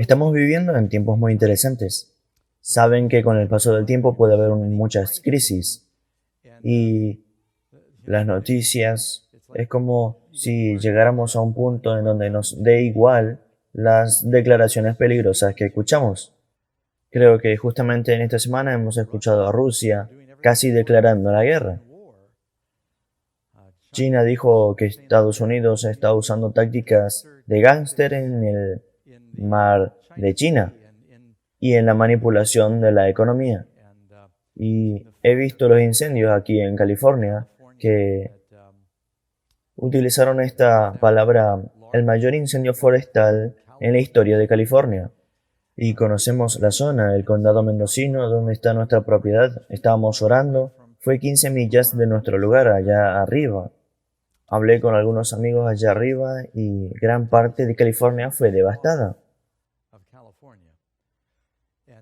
Estamos viviendo en tiempos muy interesantes. Saben que con el paso del tiempo puede haber muchas crisis y las noticias es como si llegáramos a un punto en donde nos dé igual las declaraciones peligrosas que escuchamos. Creo que justamente en esta semana hemos escuchado a Rusia casi declarando la guerra. China dijo que Estados Unidos está usando tácticas de gángster en el mar de China y en la manipulación de la economía. Y he visto los incendios aquí en California que utilizaron esta palabra, el mayor incendio forestal en la historia de California. Y conocemos la zona, el condado mendocino, donde está nuestra propiedad. Estábamos orando. Fue 15 millas de nuestro lugar, allá arriba. Hablé con algunos amigos allá arriba y gran parte de California fue devastada.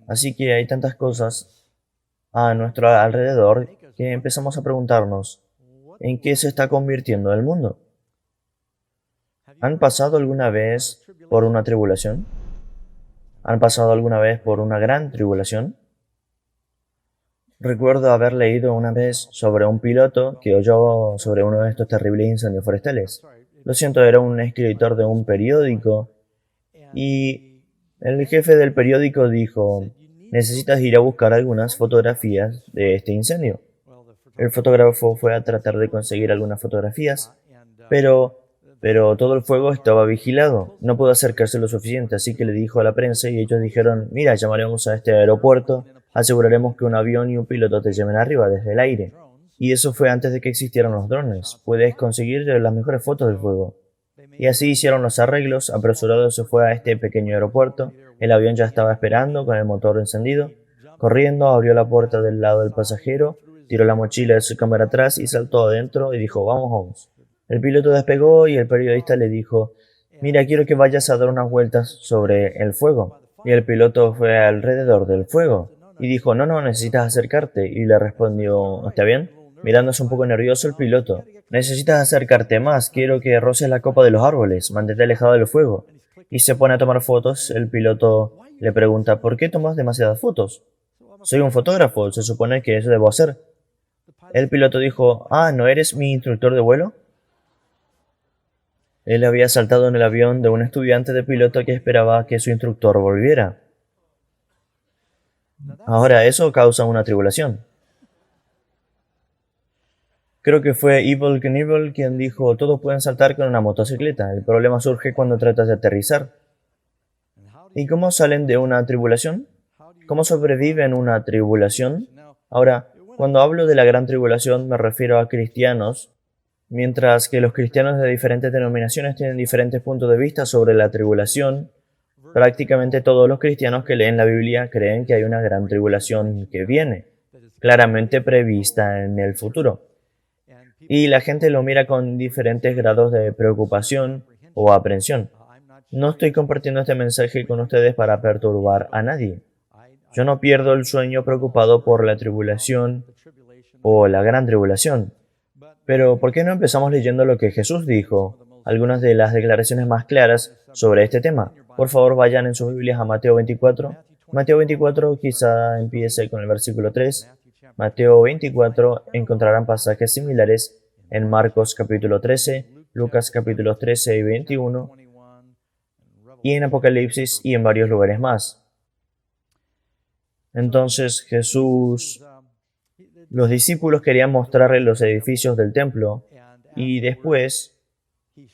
Así que hay tantas cosas a nuestro alrededor que empezamos a preguntarnos, ¿en qué se está convirtiendo el mundo? ¿Han pasado alguna vez por una tribulación? ¿Han pasado alguna vez por una gran tribulación? Recuerdo haber leído una vez sobre un piloto que oyó sobre uno de estos terribles incendios forestales. Lo siento, era un escritor de un periódico y el jefe del periódico dijo, necesitas ir a buscar algunas fotografías de este incendio. El fotógrafo fue a tratar de conseguir algunas fotografías, pero todo el fuego estaba vigilado. No pudo acercarse lo suficiente, así que le dijo a la prensa y ellos dijeron, mira, llamaremos a este aeropuerto, aseguraremos que un avión y un piloto te lleven arriba desde el aire. Y eso fue antes de que existieran los drones. Puedes conseguir las mejores fotos del fuego. Y así hicieron los arreglos, apresurado se fue a este pequeño aeropuerto, el avión ya estaba esperando con el motor encendido, corriendo abrió la puerta del lado del pasajero, tiró la mochila de su cámara atrás y saltó adentro y dijo, vamos, vamos. El piloto despegó y el periodista le dijo, mira, quiero que vayas a dar unas vueltas sobre el fuego. Y el piloto fue alrededor del fuego y dijo, no, necesitas acercarte. Y le respondió, ¿está bien? Mirándose un poco nervioso el piloto, necesitas acercarte más, quiero que roces la copa de los árboles, mantente alejado del fuego. Y se pone a tomar fotos, el piloto le pregunta, ¿por qué tomas demasiadas fotos? Soy un fotógrafo, se supone que eso debo hacer. El piloto dijo, ¿no eres mi instructor de vuelo? Él había saltado en el avión de un estudiante de piloto que esperaba que su instructor volviera. Ahora eso causa una tribulación. Creo que fue Evel Knievel quien dijo, todos pueden saltar con una motocicleta, el problema surge cuando tratas de aterrizar. ¿Y cómo salen de una tribulación? ¿Cómo sobreviven una tribulación? Ahora, cuando hablo de la gran tribulación me refiero a cristianos, mientras que los cristianos de diferentes denominaciones tienen diferentes puntos de vista sobre la tribulación. Prácticamente todos los cristianos que leen la Biblia creen que hay una gran tribulación que viene, claramente prevista en el futuro. Y la gente lo mira con diferentes grados de preocupación o aprensión. No estoy compartiendo este mensaje con ustedes para perturbar a nadie. Yo no pierdo el sueño preocupado por la tribulación o la gran tribulación. Pero, ¿por qué no empezamos leyendo lo que Jesús dijo? Algunas de las declaraciones más claras sobre este tema. Por favor, vayan en sus Biblias a Mateo 24. Mateo 24 quizá empiece con el versículo 3. Mateo 24 encontrarán pasajes similares en Marcos capítulo 13, Lucas capítulos 13 y 21, y en Apocalipsis y en varios lugares más. Entonces los discípulos querían mostrarle los edificios del templo y después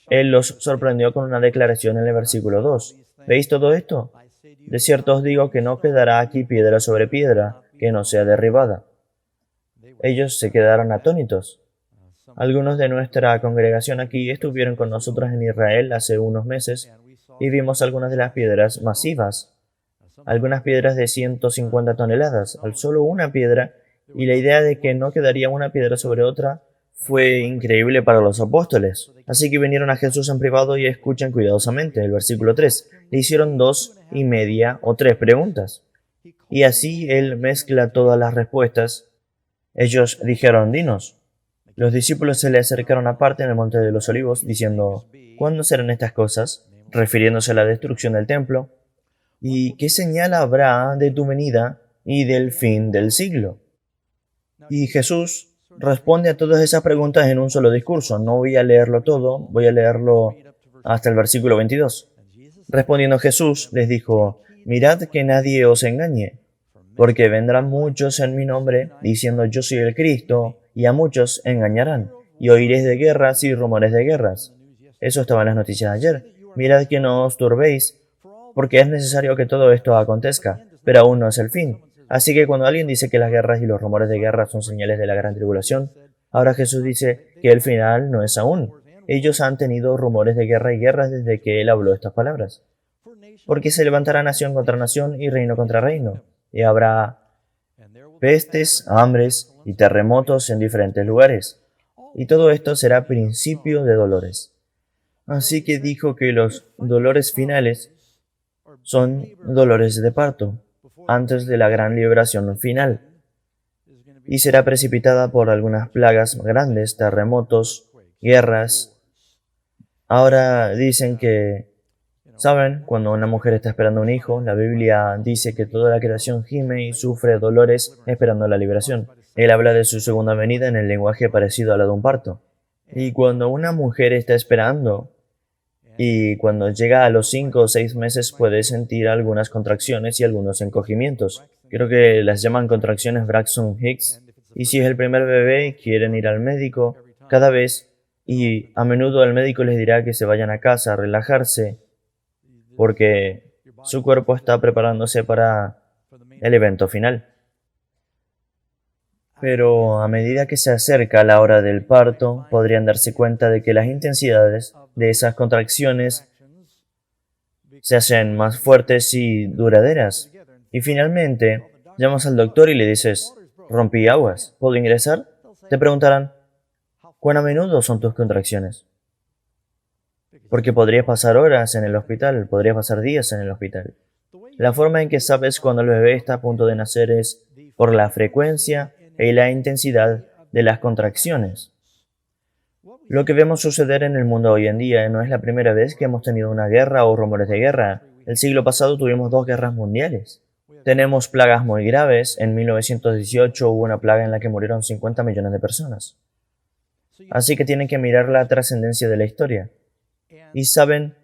Él los sorprendió con una declaración en el versículo 2. ¿Veis todo esto? De cierto os digo que no quedará aquí piedra sobre piedra que no sea derribada. Ellos se quedaron atónitos. Algunos de nuestra congregación aquí estuvieron con nosotros en Israel hace unos meses y vimos algunas de las piedras masivas, algunas piedras de 150 toneladas, al solo una piedra, y la idea de que no quedaría una piedra sobre otra fue increíble para los apóstoles. Así que vinieron a Jesús en privado y escuchen cuidadosamente el versículo 3. Le hicieron 2.5 o 3 preguntas. Y así Él mezcla todas las respuestas. Ellos dijeron, dinos. Los discípulos se le acercaron aparte en el monte de los olivos, diciendo, ¿cuándo serán estas cosas? Refiriéndose a la destrucción del templo. ¿Y qué señal habrá de tu venida y del fin del siglo? Y Jesús responde a todas esas preguntas en un solo discurso. No voy a leerlo todo, voy a leerlo hasta el versículo 22. Respondiendo Jesús les dijo, mirad que nadie os engañe, porque vendrán muchos en mi nombre diciendo yo soy el Cristo, y a muchos engañarán, y oiréis de guerras y rumores de guerras. Eso estaba en las noticias de ayer. Mirad que no os turbéis, porque es necesario que todo esto acontezca, pero aún no es el fin. Así que cuando alguien dice que las guerras y los rumores de guerra son señales de la gran tribulación, ahora Jesús dice que el final no es aún. Ellos han tenido rumores de guerra y guerras desde que Él habló estas palabras. Porque se levantará nación contra nación y reino contra reino, y habrá pestes, hambres y terremotos en diferentes lugares. Y todo esto será principio de dolores. Así que dijo que los dolores finales son dolores de parto, antes de la gran liberación final, y será precipitada por algunas plagas grandes, terremotos, guerras. Ahora dicen que, ¿saben? Cuando una mujer está esperando un hijo, la Biblia dice que toda la creación gime y sufre dolores esperando la liberación. Él habla de su segunda venida en el lenguaje parecido a la de un parto. Y cuando una mujer está esperando, y cuando llega a los 5 o 6 meses puede sentir algunas contracciones y algunos encogimientos. Creo que las llaman contracciones Braxton Hicks. Y si es el primer bebé, quieren ir al médico cada vez y a menudo el médico les dirá que se vayan a casa a relajarse porque su cuerpo está preparándose para el evento final. Pero a medida que se acerca la hora del parto, podrían darse cuenta de que las intensidades de esas contracciones se hacen más fuertes y duraderas. Y finalmente, llamas al doctor y le dices, rompí aguas, ¿puedo ingresar? Te preguntarán, ¿cuán a menudo son tus contracciones? Porque podrías pasar horas en el hospital, podrías pasar días en el hospital. La forma en que sabes cuando el bebé está a punto de nacer es por la frecuencia y la intensidad de las contracciones. Lo que vemos suceder en el mundo hoy en día no es la primera vez que hemos tenido una guerra o rumores de guerra. El siglo pasado tuvimos 2 guerras mundiales. Tenemos plagas muy graves. En 1918 hubo una plaga en la que murieron 50 millones de personas. Así que tienen que mirar la trascendencia de la historia. Y saben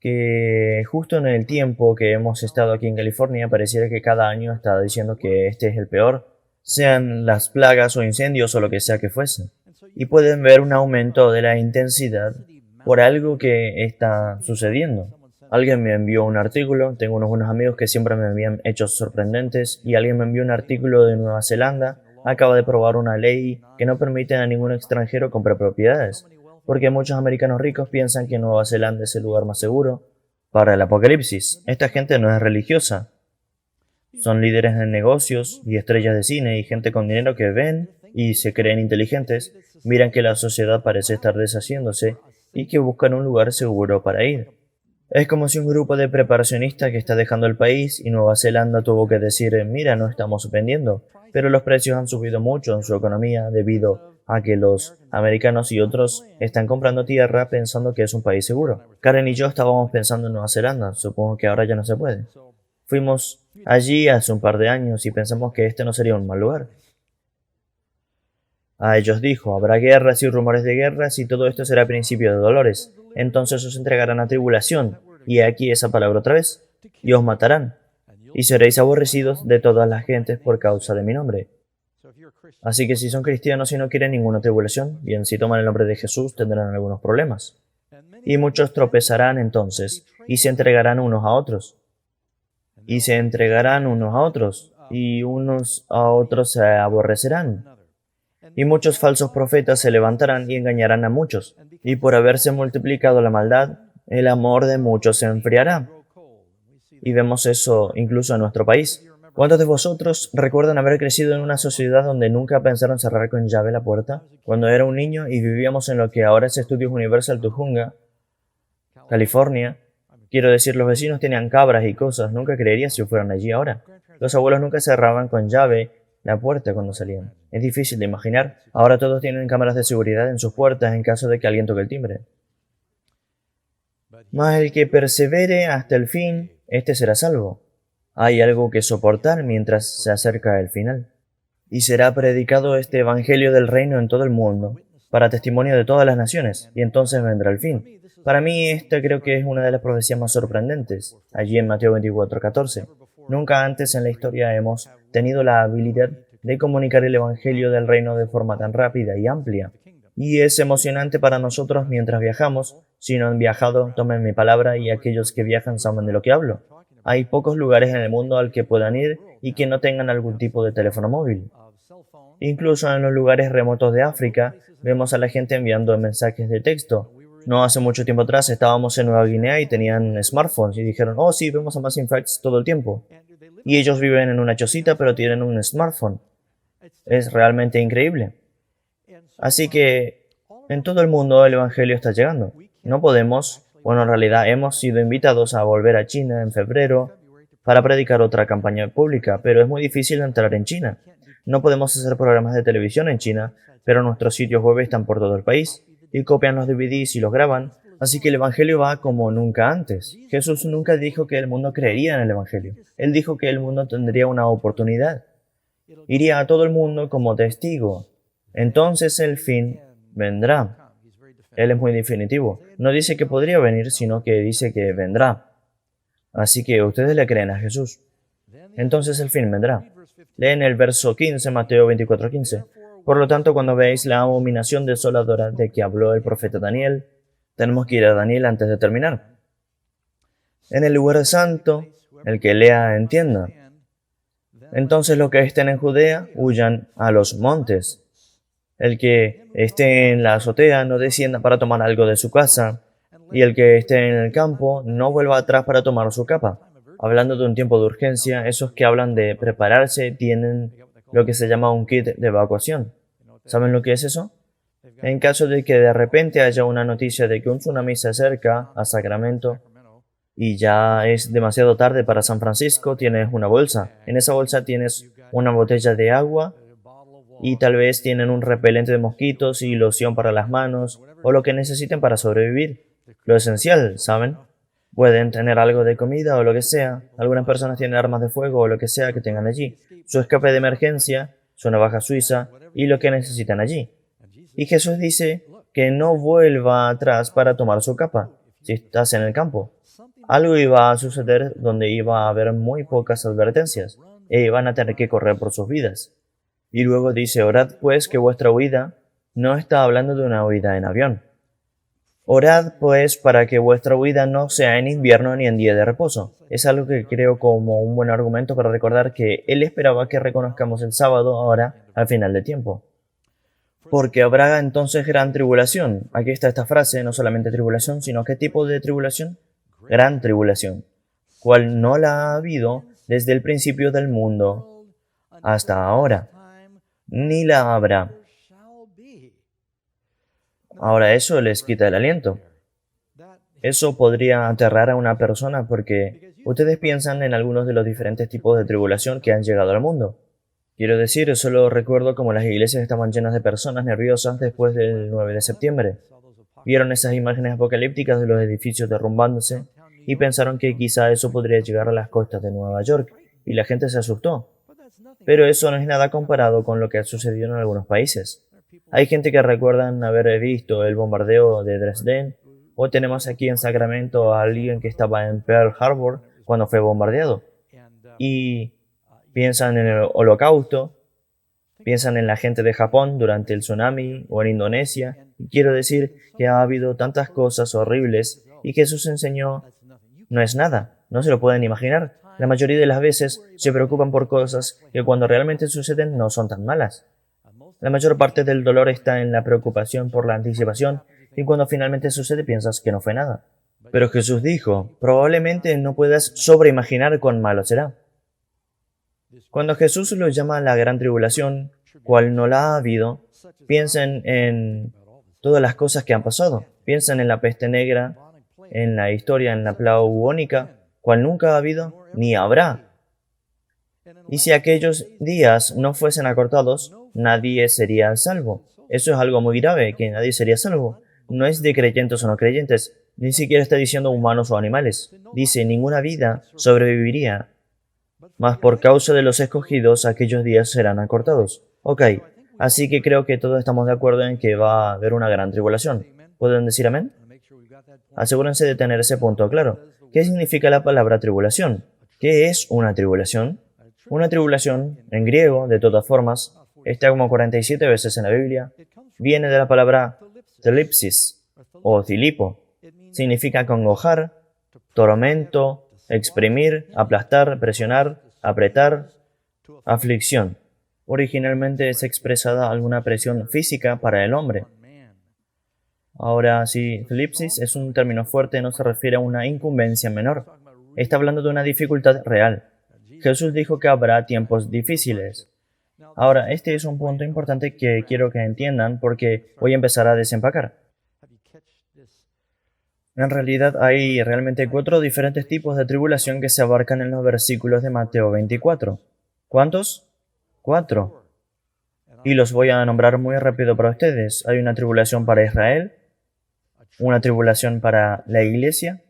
que justo en el tiempo que hemos estado aquí en California, pareciera que cada año está diciendo que este es el peor, sean las plagas o incendios o lo que sea que fuese. Y pueden ver un aumento de la intensidad por algo que está sucediendo. Alguien me envió un artículo, tengo unos buenos amigos que siempre me envían hechos sorprendentes, y alguien me envió un artículo de Nueva Zelanda. Acaba de aprobar una ley que no permite a ningún extranjero comprar propiedades, porque muchos americanos ricos piensan que Nueva Zelanda es el lugar más seguro para el apocalipsis. Esta gente no es religiosa. Son líderes en negocios y estrellas de cine y gente con dinero que ven y se creen inteligentes, miran que la sociedad parece estar deshaciéndose y que buscan un lugar seguro para ir. Es como si un grupo de preparacionistas que está dejando el país y Nueva Zelanda tuvo que decir, mira, no estamos vendiendo, pero los precios han subido mucho en su economía debido a que los americanos y otros están comprando tierra pensando que es un país seguro. Karen y yo estábamos pensando en Nueva Zelanda, supongo que ahora ya no se puede. Fuimos allí hace un par de años y pensamos que este no sería un mal lugar. A ellos dijo, habrá guerras y rumores de guerras y todo esto será principio de dolores. Entonces os entregarán a tribulación, y aquí esa palabra otra vez, y os matarán, y seréis aborrecidos de todas las gentes por causa de mi nombre. Así que si son cristianos y no quieren ninguna tribulación, bien, si toman el nombre de Jesús tendrán algunos problemas. Y muchos tropezarán entonces, y se entregarán unos a otros. Y se entregarán unos a otros, y unos a otros se aborrecerán. Y muchos falsos profetas se levantarán y engañarán a muchos. Y por haberse multiplicado la maldad, el amor de muchos se enfriará. Y vemos eso incluso en nuestro país. ¿Cuántos de vosotros recuerdan haber crecido en una sociedad donde nunca pensaron cerrar con llave la puerta? Cuando era un niño y vivíamos en lo que ahora es Estudios Universal Tujunga, California. Quiero decir, los vecinos tenían cabras y cosas. Nunca creería si fueran allí ahora. Los abuelos nunca cerraban con llave la puerta cuando salían. Es difícil de imaginar. Ahora todos tienen cámaras de seguridad en sus puertas en caso de que alguien toque el timbre. Mas el que persevere hasta el fin, este será salvo. Hay algo que soportar mientras se acerca el final. Y será predicado este evangelio del reino en todo el mundo, para testimonio de todas las naciones, y entonces vendrá el fin. Para mí, esta creo que es una de las profecías más sorprendentes, allí en Mateo 24:14. Nunca antes en la historia hemos tenido la habilidad de comunicar el evangelio del reino de forma tan rápida y amplia. Y es emocionante para nosotros mientras viajamos. Si no han viajado, tomen mi palabra y aquellos que viajan saben de lo que hablo. Hay pocos lugares en el mundo al que puedan ir y que no tengan algún tipo de teléfono móvil. Incluso en los lugares remotos de África, vemos a la gente enviando mensajes de texto. No hace mucho tiempo atrás estábamos en Nueva Guinea y tenían smartphones y dijeron, oh sí, vemos a Massive Facts todo el tiempo. Y ellos viven en una chocita pero tienen un smartphone. Es realmente increíble. Así que en todo el mundo el Evangelio está llegando. No podemos, bueno, en realidad hemos sido invitados a volver a China en febrero para predicar otra campaña pública, pero es muy difícil entrar en China. No podemos hacer programas de televisión en China, pero nuestros sitios web están por todo el país y copian los DVDs y los graban, así que el Evangelio va como nunca antes. Jesús nunca dijo que el mundo creería en el Evangelio. Él dijo que el mundo tendría una oportunidad. Iría a todo el mundo como testigo. Entonces el fin vendrá. Él es muy definitivo. No dice que podría venir, sino que dice que vendrá. Así que ustedes le creen a Jesús. Entonces el fin vendrá. Leen el verso 15, Mateo 24:15. Por lo tanto, cuando veáis la abominación desoladora de que habló el profeta Daniel, tenemos que ir a Daniel antes de terminar. En el lugar santo, el que lea entienda. Entonces los que estén en Judea, huyan a los montes. El que esté en la azotea, no descienda para tomar algo de su casa. Y el que esté en el campo, no vuelva atrás para tomar su capa. Hablando de un tiempo de urgencia, esos que hablan de prepararse tienen lo que se llama un kit de evacuación. ¿Saben lo que es eso? En caso de que de repente haya una noticia de que un tsunami se acerca a Sacramento y ya es demasiado tarde para San Francisco, tienes una bolsa. En esa bolsa tienes una botella de agua y tal vez tienen un repelente de mosquitos y loción para las manos o lo que necesiten para sobrevivir. Lo esencial, ¿saben? Pueden tener algo de comida o lo que sea. Algunas personas tienen armas de fuego o lo que sea que tengan allí. Su escape de emergencia, su navaja suiza y lo que necesitan allí. Y Jesús dice que no vuelva atrás para tomar su capa, si estás en el campo. Algo iba a suceder donde iba a haber muy pocas advertencias, e iban a tener que correr por sus vidas. Y luego dice, orad pues que vuestra huida no está hablando de una huida en avión. Orad pues para que vuestra huida no sea en invierno ni en día de reposo. Es algo que creo como un buen argumento para recordar que Él esperaba que reconozcamos el sábado ahora al final del tiempo. Porque habrá entonces gran tribulación. Aquí está esta frase, no solamente tribulación, sino ¿qué tipo de tribulación? Gran tribulación, cual no la ha habido desde el principio del mundo hasta ahora, ni la habrá. Ahora eso les quita el aliento. Eso podría aterrar a una persona porque ustedes piensan en algunos de los diferentes tipos de tribulación que han llegado al mundo. Quiero decir, solo recuerdo cómo las iglesias estaban llenas de personas nerviosas después del 9 de septiembre. Vieron esas imágenes apocalípticas de los edificios derrumbándose y pensaron que quizá eso podría llegar a las costas de Nueva York, y la gente se asustó. Pero eso no es nada comparado con lo que ha sucedido en algunos países. Hay gente que recuerdan haber visto el bombardeo de Dresden, o tenemos aquí en Sacramento a alguien que estaba en Pearl Harbor cuando fue bombardeado. Y piensan en el Holocausto, piensan en la gente de Japón durante el tsunami o en Indonesia. Y quiero decir que ha habido tantas cosas horribles y Jesús enseñó no es nada, no se lo pueden imaginar. La mayoría de las veces se preocupan por cosas que cuando realmente suceden no son tan malas. La mayor parte del dolor está en la preocupación por la anticipación y cuando finalmente sucede piensas que no fue nada. Pero Jesús dijo, probablemente no puedas sobreimaginar cuán malo será. Cuando Jesús lo llama la gran tribulación, cual no la ha habido, piensen en todas las cosas que han pasado. Piensen en la peste negra, en la historia, en la plaga bubónica, cual nunca ha habido ni habrá. Y si aquellos días no fuesen acortados, nadie sería salvo. Eso es algo muy grave, que nadie sería salvo. No es de creyentes o no creyentes, Ni siquiera está diciendo humanos o animales. Dice, ninguna vida sobreviviría, mas por causa de los escogidos aquellos días serán acortados. Ok, así que creo que todos estamos de acuerdo en que va a haber una gran tribulación. ¿Pueden decir amén? Asegúrense de tener ese punto claro. ¿Qué significa la palabra tribulación? ¿Qué es una tribulación? Una tribulación, en griego, de todas formas, está como 47 veces en la Biblia, viene de la palabra telipsis o tilipo. Significa congojar, tormento, exprimir, aplastar, presionar, apretar, aflicción. Originalmente es expresada alguna presión física para el hombre. Ahora, si telipsis es un término fuerte, no se refiere a una incumbencia menor. Está hablando de una dificultad real. Jesús dijo que habrá tiempos difíciles. Ahora, este es un punto importante que quiero que entiendan porque voy a empezar a desempacar. En realidad hay realmente 4 diferentes tipos de tribulación que se abarcan en los versículos de Mateo 24. ¿Cuántos? 4. Y los voy a nombrar muy rápido para ustedes. Hay una tribulación para Israel, una tribulación para la iglesia,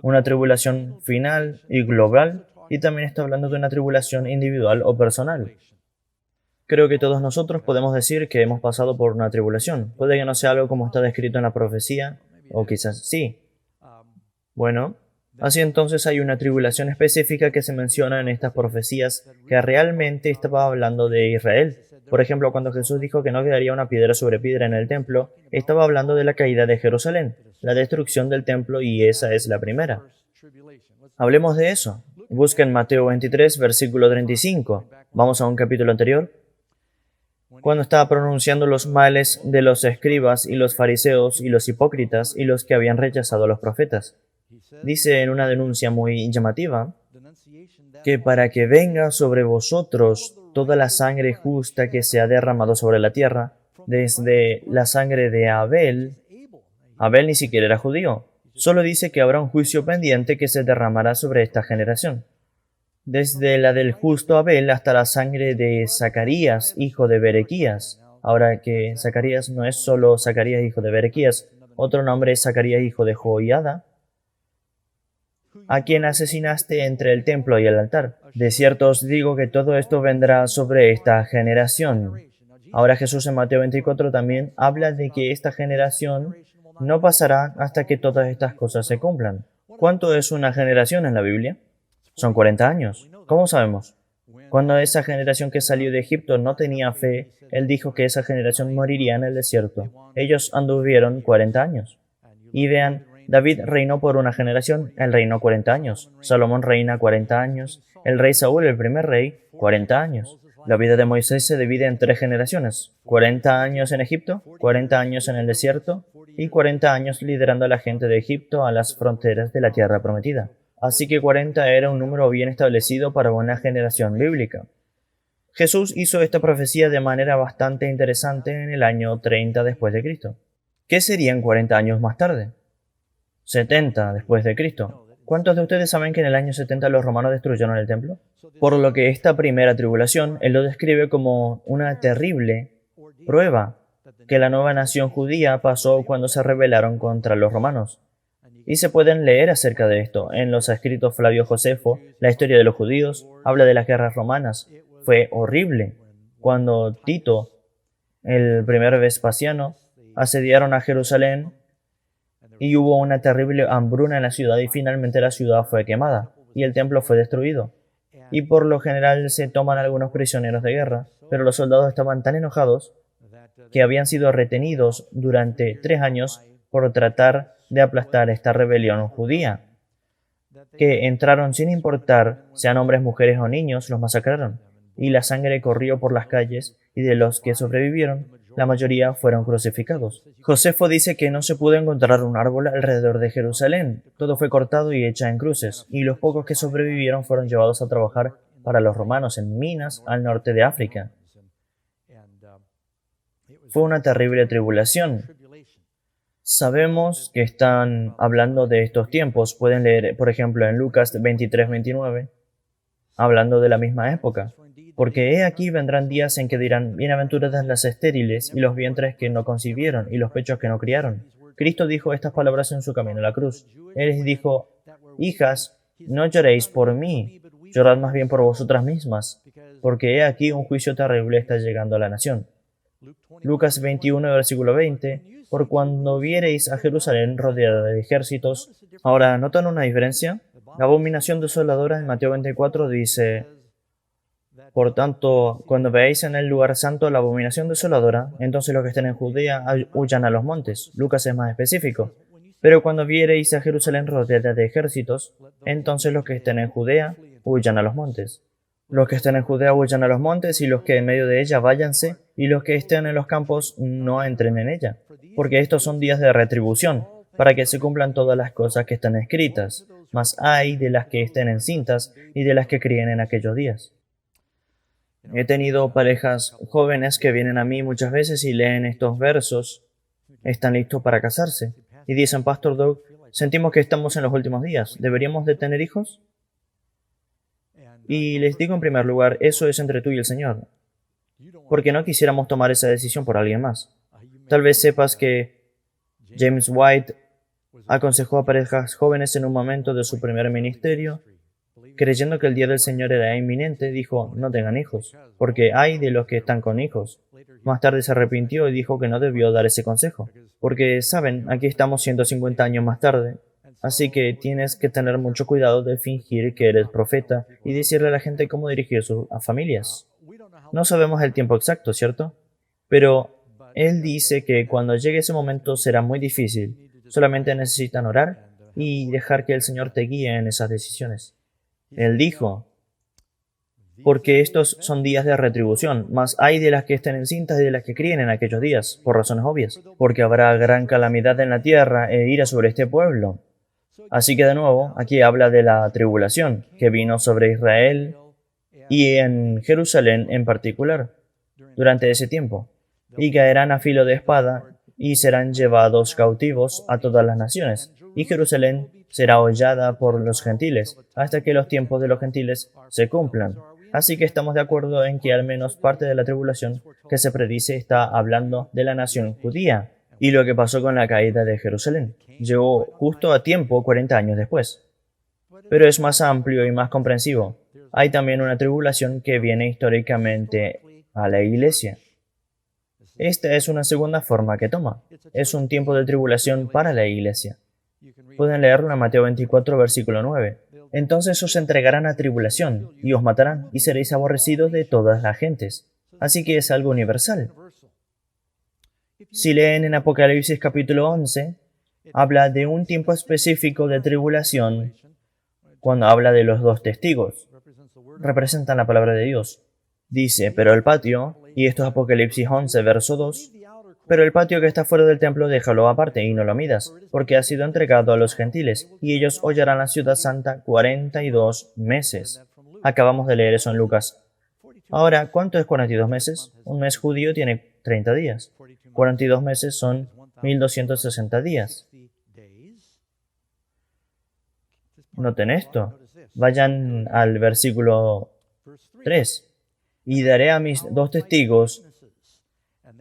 una tribulación final y global, y también está hablando de una tribulación individual o personal. Creo que todos nosotros podemos decir que hemos pasado por una tribulación. Puede que no sea algo como está descrito en la profecía, o quizás sí. Bueno, así entonces hay una tribulación específica que se menciona en estas profecías que realmente estaba hablando de Israel. Por ejemplo, cuando Jesús dijo que no quedaría una piedra sobre piedra en el templo, estaba hablando de la caída de Jerusalén, la destrucción del templo, y esa es la primera. Hablemos de eso. Busquen Mateo 23, versículo 35. Vamos a un capítulo anterior. Cuando estaba pronunciando los males de los escribas y los fariseos y los hipócritas y los que habían rechazado a los profetas. Dice en una denuncia muy llamativa que para que venga sobre vosotros toda la sangre justa que se ha derramado sobre la tierra, desde la sangre de Abel. Abel ni siquiera era judío. Solo dice que habrá un juicio pendiente que se derramará sobre esta generación. Desde la del justo Abel hasta la sangre de Zacarías, hijo de Berequías. Ahora que Zacarías no es solo Zacarías, hijo de Berequías, otro nombre es Zacarías, hijo de Joiada, a quien asesinaste entre el templo y el altar. De cierto os digo que todo esto vendrá sobre esta generación. Ahora Jesús en Mateo 24 también habla de que esta generación no pasará hasta que todas estas cosas se cumplan. ¿Cuánto es una generación en la Biblia? Son 40 años. ¿Cómo sabemos? Cuando esa generación que salió de Egipto no tenía fe, Él dijo que esa generación moriría en el desierto. Ellos anduvieron 40 años. Y vean, David reinó por una generación, él reinó 40 años. Salomón reina 40 años. El rey Saúl, el primer rey, 40 años. La vida de Moisés se divide en 3 generaciones. 40 años en Egipto, 40 años en el desierto y 40 años liderando a la gente de Egipto a las fronteras de la tierra prometida. Así que 40 era un número bien establecido para una generación bíblica. Jesús hizo esta profecía de manera bastante interesante en el año 30 después de Cristo. ¿Qué serían 40 años más tarde? 70 después de Cristo. ¿Cuántos de ustedes saben que en el año 70 los romanos destruyeron el templo? Por lo que esta primera tribulación, él lo describe como una terrible prueba que la nueva nación judía pasó cuando se rebelaron contra los romanos. Y se pueden leer acerca de esto. En los escritos Flavio Josefo, la historia de los judíos, habla de las guerras romanas. Fue horrible. Cuando Tito, el primer Vespasiano, asediaron a Jerusalén y hubo una terrible hambruna en la ciudad y finalmente la ciudad fue quemada y el templo fue destruido. Y por lo general se toman algunos prisioneros de guerra, pero los soldados estaban tan enojados que habían sido retenidos durante 3 años por tratar de aplastar esta rebelión judía, que entraron sin importar sean hombres, mujeres o niños, los masacraron, y la sangre corrió por las calles, y de los que sobrevivieron, la mayoría fueron crucificados. Josefo dice que no se pudo encontrar un árbol alrededor de Jerusalén, todo fue cortado y hecho en cruces, y los pocos que sobrevivieron fueron llevados a trabajar para los romanos en minas al norte de África. Fue una terrible tribulación. Sabemos que están hablando de estos tiempos. Pueden leer, por ejemplo, en Lucas 23-29, hablando de la misma época. Porque he aquí vendrán días en que dirán, bienaventuradas las estériles y los vientres que no concibieron y los pechos que no criaron. Cristo dijo estas palabras en su camino a la cruz. Él les dijo: hijas, no lloréis por mí, llorad más bien por vosotras mismas, porque he aquí un juicio terrible está llegando a la nación. Lucas 21, versículo 20. Por cuando viereis a Jerusalén rodeada de ejércitos. Ahora, ¿notan una diferencia? La abominación desoladora en Mateo 24 dice: por tanto, cuando veáis en el lugar santo la abominación desoladora, entonces los que estén en Judea huyan a los montes. Lucas es más específico. Pero cuando viereis a Jerusalén rodeada de ejércitos, entonces los que estén en Judea huyan a los montes. Los que estén en Judea huyan a los montes, y los que en medio de ella váyanse, y los que estén en los campos no entren en ella, porque estos son días de retribución, para que se cumplan todas las cosas que están escritas. Mas ay de las que estén encintas y de las que críen en aquellos días. He tenido parejas jóvenes que vienen a mí muchas veces y leen estos versos, están listos para casarse, y dicen: Pastor Doug, sentimos que estamos en los últimos días, ¿deberíamos de tener hijos? Y les digo en primer lugar, eso es entre tú y el Señor, porque no quisiéramos tomar esa decisión por alguien más. Tal vez sepas que James White aconsejó a parejas jóvenes en un momento de su primer ministerio, creyendo que el día del Señor era inminente, dijo: no tengan hijos, porque hay de los que están con hijos. Más tarde se arrepintió y dijo que no debió dar ese consejo, porque, saben, aquí estamos 150 años más tarde, así que tienes que tener mucho cuidado de fingir que eres profeta y decirle a la gente cómo dirigir sus familias. No sabemos el tiempo exacto, ¿cierto? Pero él dice que cuando llegue ese momento será muy difícil. Solamente necesitan orar y dejar que el Señor te guíe en esas decisiones. Él dijo: porque estos son días de retribución, mas hay de las que estén encintas y de las que críen en aquellos días, por razones obvias, porque habrá gran calamidad en la tierra e ira sobre este pueblo. Así que de nuevo, aquí habla de la tribulación que vino sobre Israel y en Jerusalén en particular, durante ese tiempo, y caerán a filo de espada y serán llevados cautivos a todas las naciones, y Jerusalén será hollada por los gentiles, hasta que los tiempos de los gentiles se cumplan. Así que estamos de acuerdo en que al menos parte de la tribulación que se predice está hablando de la nación judía, y lo que pasó con la caída de Jerusalén. Llegó justo a tiempo 40 años después. Pero es más amplio y más comprensivo. Hay también una tribulación que viene históricamente a la iglesia. Esta es una segunda forma que toma. Es un tiempo de tribulación para la iglesia. Pueden leerlo en Mateo 24, versículo 9. Entonces os entregarán a tribulación, y os matarán, y seréis aborrecidos de todas las gentes. Así que es algo universal. Si leen en Apocalipsis capítulo 11, habla de un tiempo específico de tribulación cuando habla de los dos testigos. Representan la palabra de Dios. Dice: pero el patio, y esto es Apocalipsis 11, verso 2, pero el patio que está fuera del templo déjalo aparte y no lo midas, porque ha sido entregado a los gentiles, y ellos hollarán la ciudad santa 42 meses. Acabamos de leer eso en Lucas. Ahora, ¿cuánto es 42 meses? Un mes judío tiene 30 días. 42 meses son 1260 días. Noten esto. Vayan al versículo 3. Y daré a mis dos testigos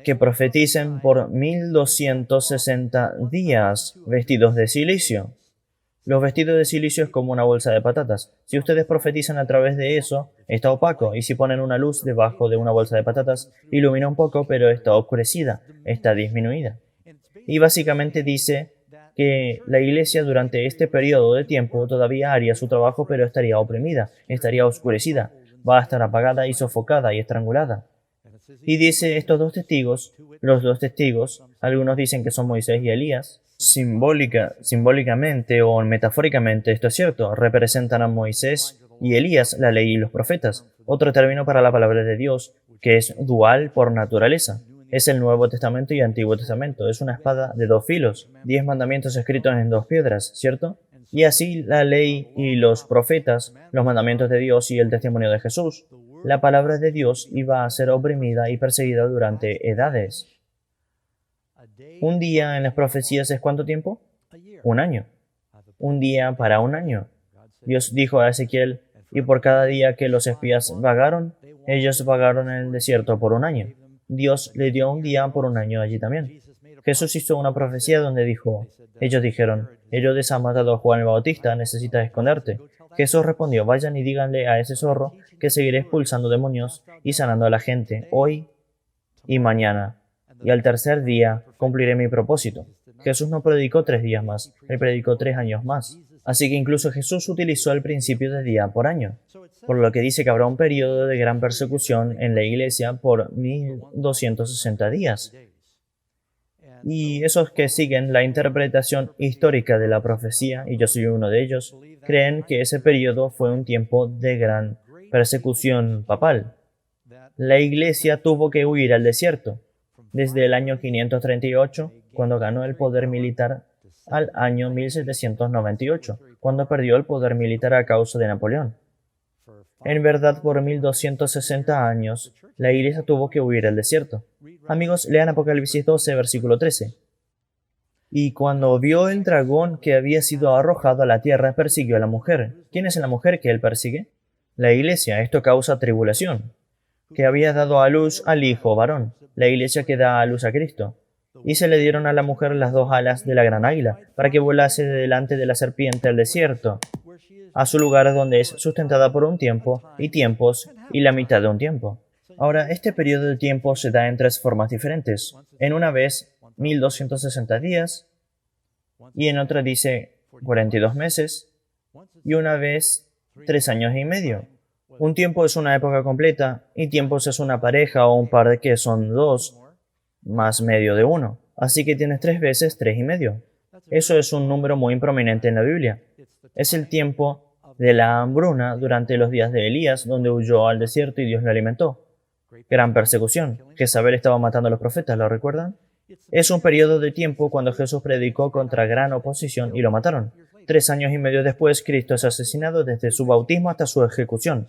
que profeticen por 1260 días vestidos de silicio. Los vestidos de silicio es como una bolsa de patatas. Si ustedes profetizan a través de eso, está opaco, y si ponen una luz debajo de una bolsa de patatas, ilumina un poco, pero está oscurecida, está disminuida. Y básicamente dice que la iglesia durante este periodo de tiempo todavía haría su trabajo, pero estaría oprimida, estaría oscurecida, va a estar apagada y sofocada y estrangulada. Y dice estos dos testigos, los dos testigos, algunos dicen que son Moisés y Elías, simbólicamente o metafóricamente, esto es cierto, representan a Moisés y Elías, la ley y los profetas, otro término para la palabra de Dios, que es dual por naturaleza. Es el Nuevo Testamento y Antiguo Testamento, es una espada de dos filos, 10 mandamientos escritos en dos piedras, ¿cierto? Y así la ley y los profetas, los mandamientos de Dios y el testimonio de Jesús, la palabra de Dios iba a ser oprimida y perseguida durante edades. Un día en las profecías es ¿cuánto tiempo? Un año. Un día para un año. Dios dijo a Ezequiel: y por cada día que los espías vagaron, ellos vagaron en el desierto por un año. Dios le dio un día por un año allí también. Jesús hizo una profecía donde dijo, ellos dijeron, Herodes ha matado a Juan el Bautista, necesitas esconderte. Jesús respondió, vayan y díganle a ese zorro que seguiré expulsando demonios y sanando a la gente hoy y mañana, y al tercer día cumpliré mi propósito. Jesús no predicó 3 días más, él predicó 3 años más. Así que incluso Jesús utilizó el principio de día por año, por lo que dice que habrá un periodo de gran persecución en la iglesia por 1260 días. Y esos que siguen la interpretación histórica de la profecía, y yo soy uno de ellos, creen que ese periodo fue un tiempo de gran persecución papal. La iglesia tuvo que huir al desierto, desde el año 538, cuando ganó el poder militar, al año 1798, cuando perdió el poder militar a causa de Napoleón. En verdad, por 1260 años, la iglesia tuvo que huir al desierto. Amigos, lean Apocalipsis 12, versículo 13. Y cuando vio el dragón que había sido arrojado a la tierra, persiguió a la mujer. ¿Quién es la mujer que él persigue? La iglesia. Esto causa tribulación. Que había dado a luz al hijo varón. La iglesia que da a luz a Cristo. Y se le dieron a la mujer las 2 alas de la gran águila, para que volase delante de la serpiente al desierto, a su lugar donde es sustentada por un tiempo, y tiempos, y la mitad de un tiempo. Ahora, este periodo de tiempo se da en 3 formas diferentes. En una vez, 1260 días, y en otra dice 42 meses, y una vez 3 años y medio. Un tiempo es una época completa, y tiempos es una pareja o un par que son 2, más medio de 1. Así que tienes 3 veces 3 y medio. Eso es un número muy prominente en la Biblia. Es el tiempo de la hambruna durante los días de Elías, donde huyó al desierto y Dios lo alimentó. Gran persecución. Jezabel estaba matando a los profetas, ¿lo recuerdan? Es un periodo de tiempo cuando Jesús predicó contra gran oposición y lo mataron. 3 años y medio después, Cristo es asesinado desde su bautismo hasta su ejecución.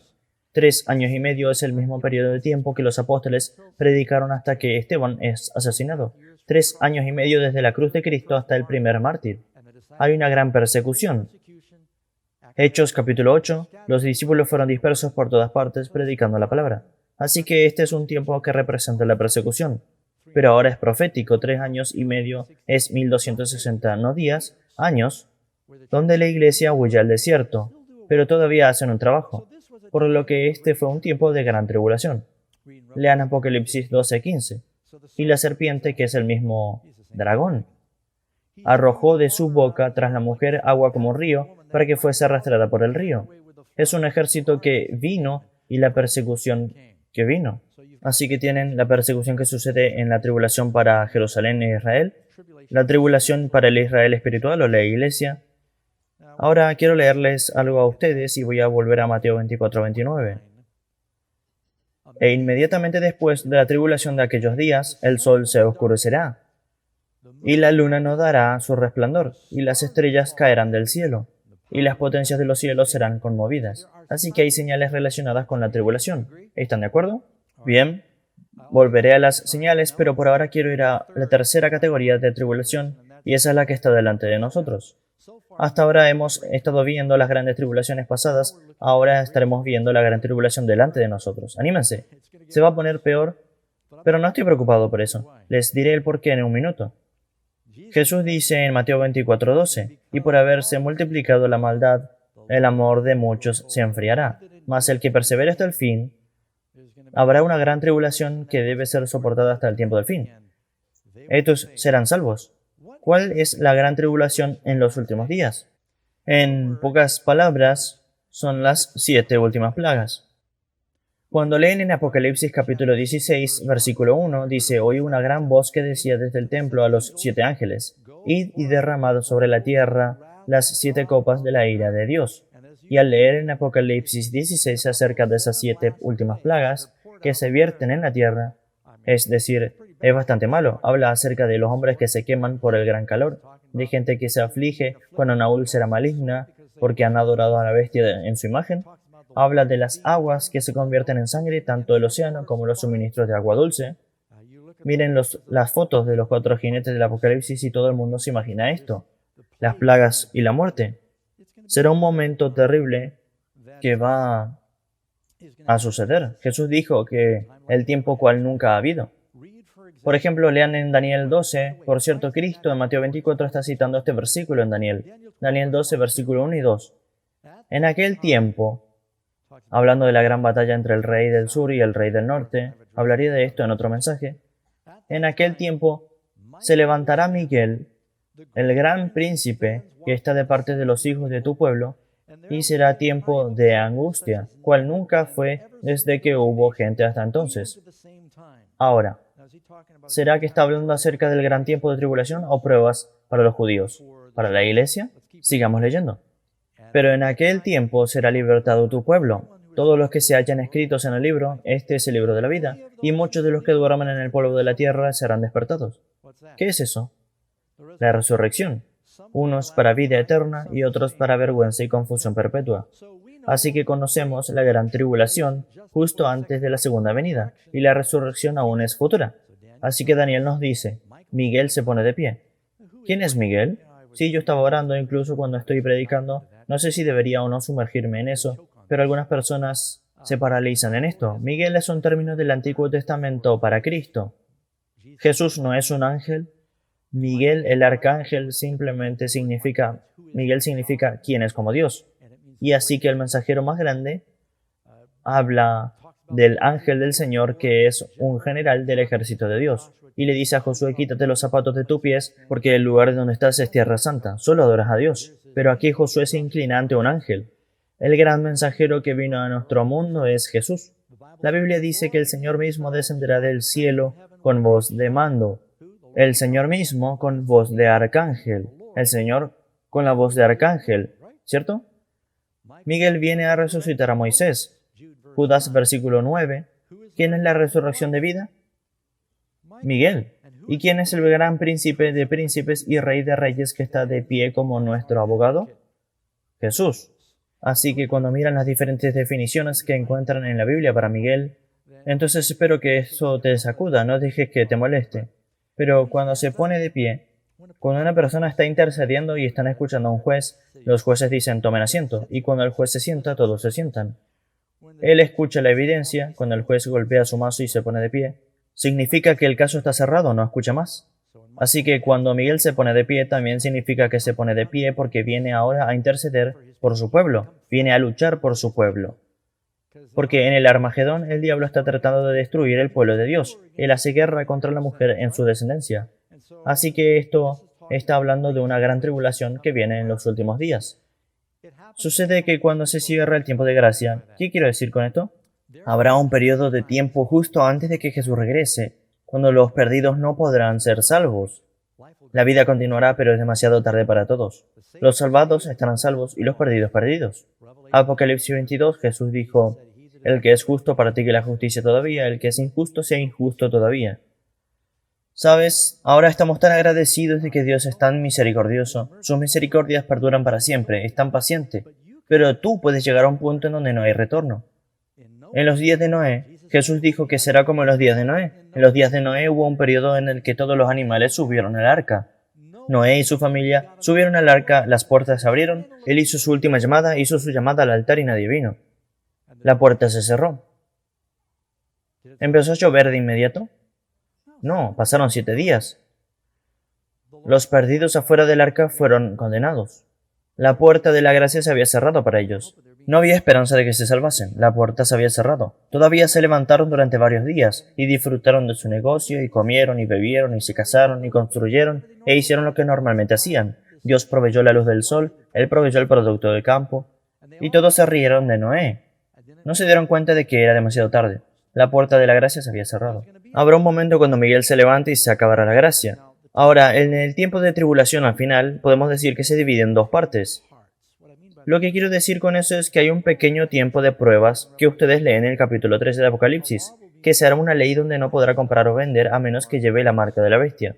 3 años y medio es el mismo periodo de tiempo que los apóstoles predicaron hasta que Esteban es asesinado. 3 años y medio desde la cruz de Cristo hasta el primer mártir. Hay una gran persecución. Hechos capítulo 8, los discípulos fueron dispersos por todas partes predicando la palabra. Así que este es un tiempo que representa la persecución. Pero ahora es profético, 3 años y medio es 1260, no días, años, donde la iglesia huye al desierto, pero todavía hacen un trabajo, por lo que este fue un tiempo de gran tribulación. Lean Apocalipsis 12:15. Y la serpiente, que es el mismo dragón, arrojó de su boca tras la mujer agua como un río, para que fuese arrastrada por el río. Es un ejército que vino y la persecución que vino. Así que tienen la persecución que sucede en la tribulación para Jerusalén e Israel, la tribulación para el Israel espiritual o la iglesia. Ahora quiero leerles algo a ustedes y voy a volver a Mateo 24:29. E inmediatamente después de la tribulación de aquellos días, el sol se oscurecerá, y la luna no dará su resplandor, y las estrellas caerán del cielo, y las potencias de los cielos serán conmovidas. Así que hay señales relacionadas con la tribulación. ¿Están de acuerdo? Bien, volveré a las señales, pero por ahora quiero ir a la tercera categoría de tribulación, y esa es la que está delante de nosotros. Hasta ahora hemos estado viendo las grandes tribulaciones pasadas, ahora estaremos viendo la gran tribulación delante de nosotros. Anímense, se va a poner peor, pero no estoy preocupado por eso. Les diré el porqué en un minuto. Jesús dice en Mateo 24:12, y por haberse multiplicado la maldad, el amor de muchos se enfriará, mas el que persevere hasta el fin, habrá una gran tribulación que debe ser soportada hasta el tiempo del fin. Estos serán salvos. ¿Cuál es la gran tribulación en los últimos días? En pocas palabras, son las 7 últimas plagas. Cuando leen en Apocalipsis capítulo 16, versículo 1, dice, oí una gran voz que decía desde el templo a los 7 ángeles, id y derramad sobre la tierra las 7 copas de la ira de Dios. Y al leer en Apocalipsis 16 acerca de esas 7 últimas plagas que se vierten en la tierra, es decir, es bastante malo. Habla acerca de los hombres que se queman por el gran calor, de gente que se aflige con una úlcera maligna porque han adorado a la bestia en su imagen. Habla de las aguas que se convierten en sangre, tanto el océano como los suministros de agua dulce. Miren las fotos de los 4 jinetes del Apocalipsis y todo el mundo se imagina esto. Las plagas y la muerte. Será un momento terrible que va a suceder. Jesús dijo que el tiempo cual nunca ha habido. Por ejemplo, lean en Daniel 12. Por cierto, Cristo en Mateo 24 está citando este versículo en Daniel. Daniel 12, versículo 1 y 2. En aquel tiempo, hablando de la gran batalla entre el rey del sur y el rey del norte, hablaría de esto en otro mensaje. En aquel tiempo se levantará Miguel, el gran príncipe que está de parte de los hijos de tu pueblo, y será tiempo de angustia, cual nunca fue desde que hubo gente hasta entonces. Ahora, ¿será que está hablando acerca del gran tiempo de tribulación o pruebas para los judíos? ¿Para la iglesia? Sigamos leyendo. Pero en aquel tiempo será libertado tu pueblo. Todos los que se hallan escritos en el libro, este es el libro de la vida, y muchos de los que duerman en el polvo de la tierra serán despertados. ¿Qué es eso? La resurrección. Unos para vida eterna y otros para vergüenza y confusión perpetua. Así que conocemos la gran tribulación justo antes de la segunda venida, y la resurrección aún es futura. Así que Daniel nos dice, Miguel se pone de pie. ¿Quién es Miguel? Sí, yo estaba orando incluso cuando estoy predicando. No sé si debería o no sumergirme en eso, pero algunas personas se paralizan en esto. Miguel es un término del Antiguo Testamento para Cristo. Jesús no es un ángel. Miguel, el arcángel, simplemente significa, Miguel significa quién es como Dios. Y así que el mensajero más grande habla del ángel del Señor, que es un general del ejército de Dios. Y le dice a Josué, quítate los zapatos de tus pies, porque el lugar donde estás es tierra santa. Solo adoras a Dios. Pero aquí Josué se inclina ante un ángel. El gran mensajero que vino a nuestro mundo es Jesús. La Biblia dice que el Señor mismo descenderá del cielo con voz de mando. El Señor mismo con voz de arcángel. El Señor con la voz de arcángel. ¿Cierto? Miguel viene a resucitar a Moisés. Judas, versículo 9. ¿Quién es la resurrección de vida? Miguel. ¿Y quién es el gran príncipe de príncipes y rey de reyes que está de pie como nuestro abogado? Jesús. Así que cuando miran las diferentes definiciones que encuentran en la Biblia para Miguel, entonces espero que eso te sacuda, no dejes que te moleste. Pero cuando se pone de pie, cuando una persona está intercediendo y están escuchando a un juez, los jueces dicen tomen asiento, y cuando el juez se sienta, todos se sientan. Él escucha la evidencia, cuando el juez golpea su mazo y se pone de pie, significa que el caso está cerrado, no escucha más. Así que cuando Miguel se pone de pie, también significa que se pone de pie porque viene ahora a interceder por su pueblo, viene a luchar por su pueblo. Porque en el Armagedón el diablo está tratando de destruir el pueblo de Dios. Él hace guerra contra la mujer en su descendencia. Así que esto está hablando de una gran tribulación que viene en los últimos días. Sucede que cuando se cierra el tiempo de gracia, ¿qué quiero decir con esto? Habrá un periodo de tiempo justo antes de que Jesús regrese, cuando los perdidos no podrán ser salvos. La vida continuará, pero es demasiado tarde para todos. Los salvados estarán salvos y los perdidos perdidos. Apocalipsis 22, Jesús dijo, el que es justo practique la justicia todavía, el que es injusto sea injusto todavía. ¿Sabes? Ahora estamos tan agradecidos de que Dios es tan misericordioso. Sus misericordias perduran para siempre, es tan paciente. Pero tú puedes llegar a un punto en donde no hay retorno. En los días de Noé, Jesús dijo que será como en los días de Noé. En los días de Noé hubo un periodo en el que todos los animales subieron al arca. Noé y su familia subieron al arca, las puertas se abrieron, él hizo su última llamada, hizo su llamada al altar y nadie vino. La puerta se cerró. ¿Empezó a llover de inmediato? No, pasaron 7 días. Los perdidos afuera del arca fueron condenados. La puerta de la gracia se había cerrado para ellos. No había esperanza de que se salvasen. La puerta se había cerrado. Todavía se levantaron durante varios días y disfrutaron de su negocio y comieron y bebieron y se casaron y construyeron e hicieron lo que normalmente hacían. Dios proveyó la luz del sol, Él proveyó el producto del campo y todos se rieron de Noé. No se dieron cuenta de que era demasiado tarde. La puerta de la gracia se había cerrado. Habrá un momento cuando Miguel se levante y se acabará la gracia. Ahora, en el tiempo de tribulación al final, podemos decir que se divide en 2 partes. Lo que quiero decir con eso es que hay un pequeño tiempo de pruebas que ustedes leen en el capítulo 13 de Apocalipsis, que será una ley donde no podrá comprar o vender a menos que lleve la marca de la bestia.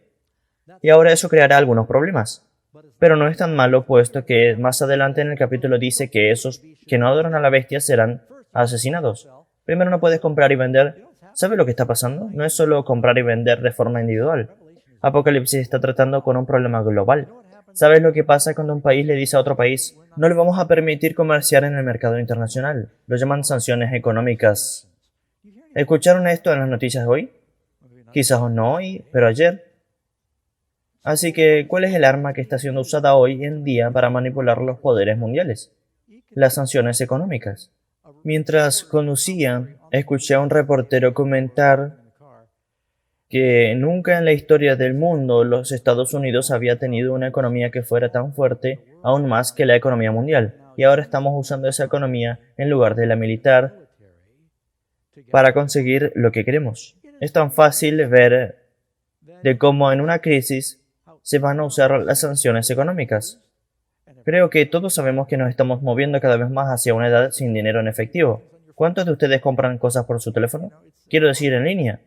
Y ahora eso creará algunos problemas. Pero no es tan malo puesto que más adelante en el capítulo dice que esos que no adoran a la bestia serán asesinados. Primero no puedes comprar y vender. ¿Sabe lo que está pasando? No es solo comprar y vender de forma individual. Apocalipsis está tratando con un problema global. ¿Sabes lo que pasa cuando un país le dice a otro país, no le vamos a permitir comerciar en el mercado internacional? Lo llaman sanciones económicas. ¿Escucharon esto en las noticias hoy? Quizás no hoy, pero ayer. Así que, ¿cuál es el arma que está siendo usada hoy en día para manipular los poderes mundiales? Las sanciones económicas. Mientras conducía, escuché a un reportero comentar que nunca en la historia del mundo los Estados Unidos había tenido una economía que fuera tan fuerte, aún más que la economía mundial, y ahora estamos usando esa economía en lugar de la militar para conseguir lo que queremos. Es tan fácil ver de cómo en una crisis se van a usar las sanciones económicas. Creo que todos sabemos que nos estamos moviendo cada vez más hacia una edad sin dinero en efectivo. ¿Cuántos de ustedes compran cosas por su teléfono? Quiero decir, en línea.